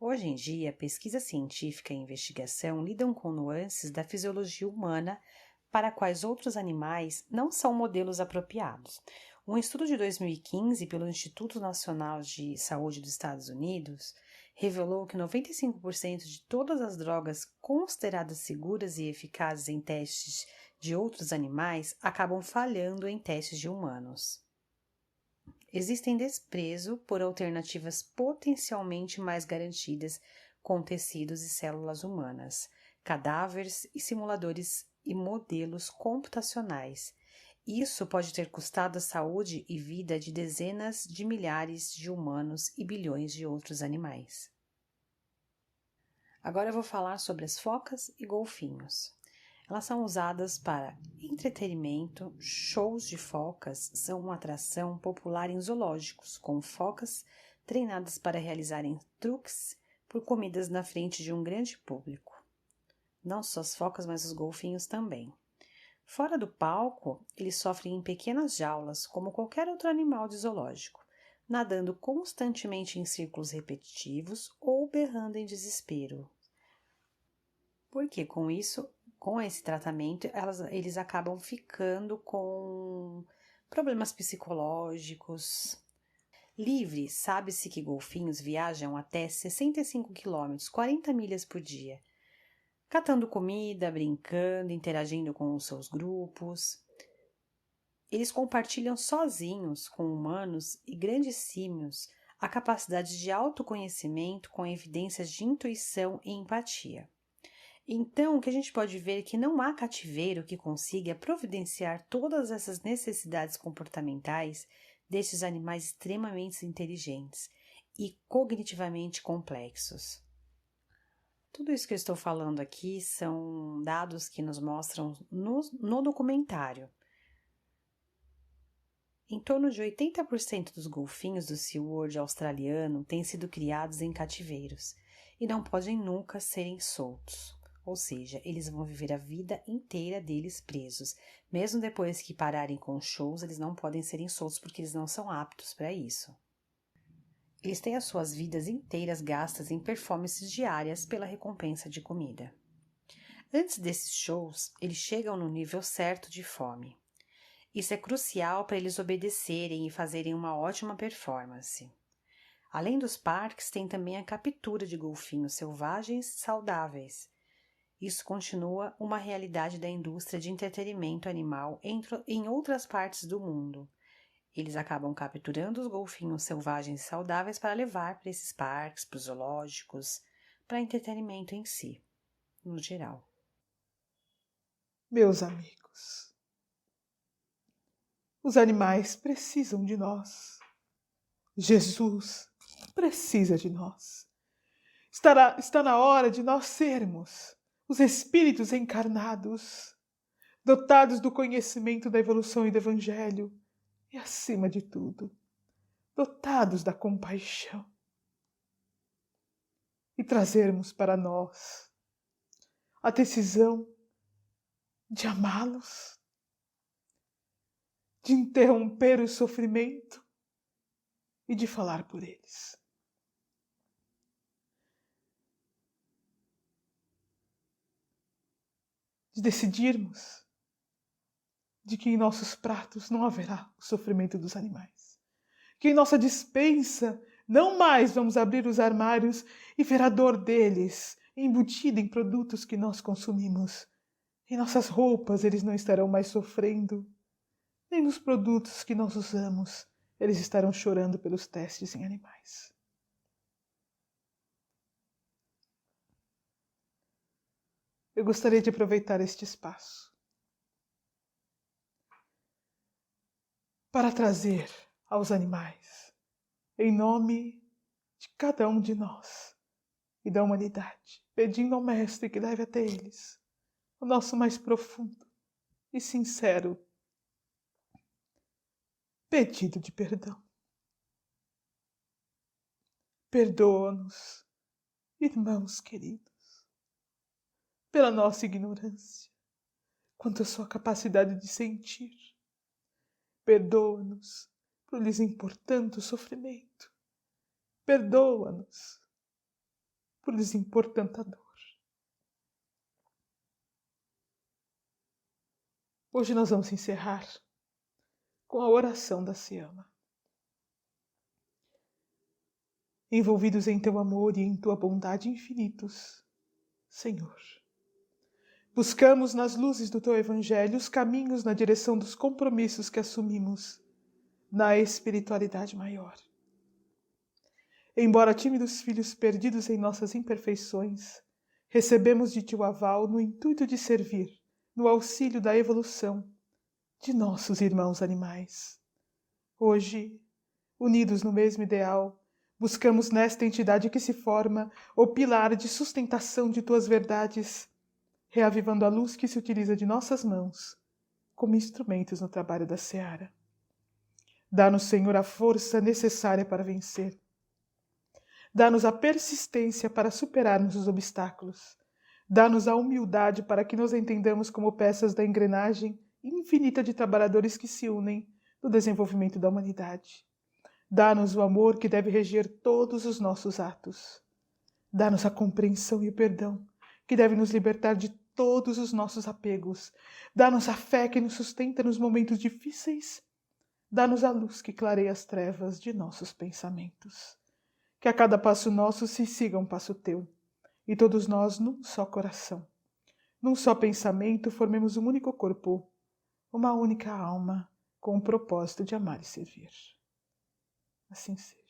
Hoje em dia, a pesquisa científica e a investigação lidam com nuances da fisiologia humana para quais outros animais não são modelos apropriados. Um estudo de 2015 pelo Instituto Nacional de Saúde dos Estados Unidos revelou que 95% de todas as drogas consideradas seguras e eficazes em testes de outros animais acabam falhando em testes de humanos. Existem desprezo por alternativas potencialmente mais garantidas com tecidos e células humanas, cadáveres e simuladores e modelos computacionais. Isso pode ter custado a saúde e vida de dezenas de milhares de humanos e bilhões de outros animais. Agora eu vou falar sobre as focas e golfinhos. Elas são usadas para entretenimento. Shows de focas são uma atração popular em zoológicos, com focas treinadas para realizarem truques por comidas na frente de um grande público. Não só as focas, mas os golfinhos também. Fora do palco, eles sofrem em pequenas jaulas, como qualquer outro animal de zoológico, nadando constantemente em círculos repetitivos ou berrando em desespero. Porque com esse tratamento, eles acabam ficando com problemas psicológicos. Livre, sabe-se que golfinhos viajam até 65 km, 40 milhas por dia, catando comida, brincando, interagindo com os seus grupos. Eles compartilham sozinhos com humanos e grandes símios a capacidade de autoconhecimento com evidências de intuição e empatia. Então, o que a gente pode ver é que não há cativeiro que consiga providenciar todas essas necessidades comportamentais destes animais extremamente inteligentes e cognitivamente complexos. Tudo isso que eu estou falando aqui são dados que nos mostram no documentário. Em torno de 80% dos golfinhos do SeaWorld australiano têm sido criados em cativeiros e não podem nunca serem soltos. Ou seja, eles vão viver a vida inteira deles presos. Mesmo depois que pararem com os shows, eles não podem serem soltos porque eles não são aptos para isso. Eles têm as suas vidas inteiras gastas em performances diárias pela recompensa de comida. Antes desses shows, eles chegam no nível certo de fome. Isso é crucial para eles obedecerem e fazerem uma ótima performance. Além dos parques, tem também a captura de golfinhos selvagens saudáveis. Isso continua uma realidade da indústria de entretenimento animal em outras partes do mundo. Eles acabam capturando os golfinhos selvagens e saudáveis para levar para esses parques, para os zoológicos, para entretenimento em si, no geral. Meus amigos, os animais precisam de nós. Jesus precisa de nós. Está na hora de nós sermos os espíritos encarnados, dotados do conhecimento da evolução e do Evangelho, e, acima de tudo, dotados da compaixão. E trazermos para nós a decisão de amá-los, de interromper o sofrimento e de falar por eles. De decidirmos de que em nossos pratos não haverá o sofrimento dos animais. Que em nossa despensa não mais vamos abrir os armários e ver a dor deles embutida em produtos que nós consumimos. Em nossas roupas eles não estarão mais sofrendo, nem nos produtos que nós usamos eles estarão chorando pelos testes em animais. Eu gostaria de aproveitar este espaço para trazer aos animais, em nome de cada um de nós e da humanidade, pedindo ao Mestre que leve até eles o nosso mais profundo e sincero pedido de perdão. Perdoa-nos, irmãos queridos. pela nossa ignorância, quanto à sua capacidade de sentir. Perdoa-nos por lhes impor tanto sofrimento. Perdoa-nos por lhes impor tanta dor. Hoje nós vamos encerrar com a oração da Seama. Envolvidos em teu amor e em tua bondade infinitos, Senhor, buscamos nas luzes do teu Evangelho os caminhos na direção dos compromissos que assumimos na espiritualidade maior. Embora tímidos filhos perdidos em nossas imperfeições, recebemos de ti o aval no intuito de servir, no auxílio da evolução de nossos irmãos animais. Hoje, unidos no mesmo ideal, buscamos nesta entidade que se forma o pilar de sustentação de tuas verdades, reavivando a luz que se utiliza de nossas mãos como instrumentos no trabalho da seara. Dá-nos, Senhor, a força necessária para vencer. Dá-nos a persistência para superarmos os obstáculos. Dá-nos a humildade para que nos entendamos como peças da engrenagem infinita de trabalhadores que se unem no desenvolvimento da humanidade. Dá-nos o amor que deve reger todos os nossos atos. Dá-nos a compreensão e o perdão que deve nos libertar de todos os nossos apegos. Dá-nos a fé que nos sustenta nos momentos difíceis. Dá-nos a luz que clareia as trevas de nossos pensamentos. Que a cada passo nosso se siga um passo teu, e todos nós num só coração, num só pensamento, formemos um único corpo, uma única alma, com o propósito de amar e servir. Assim seja.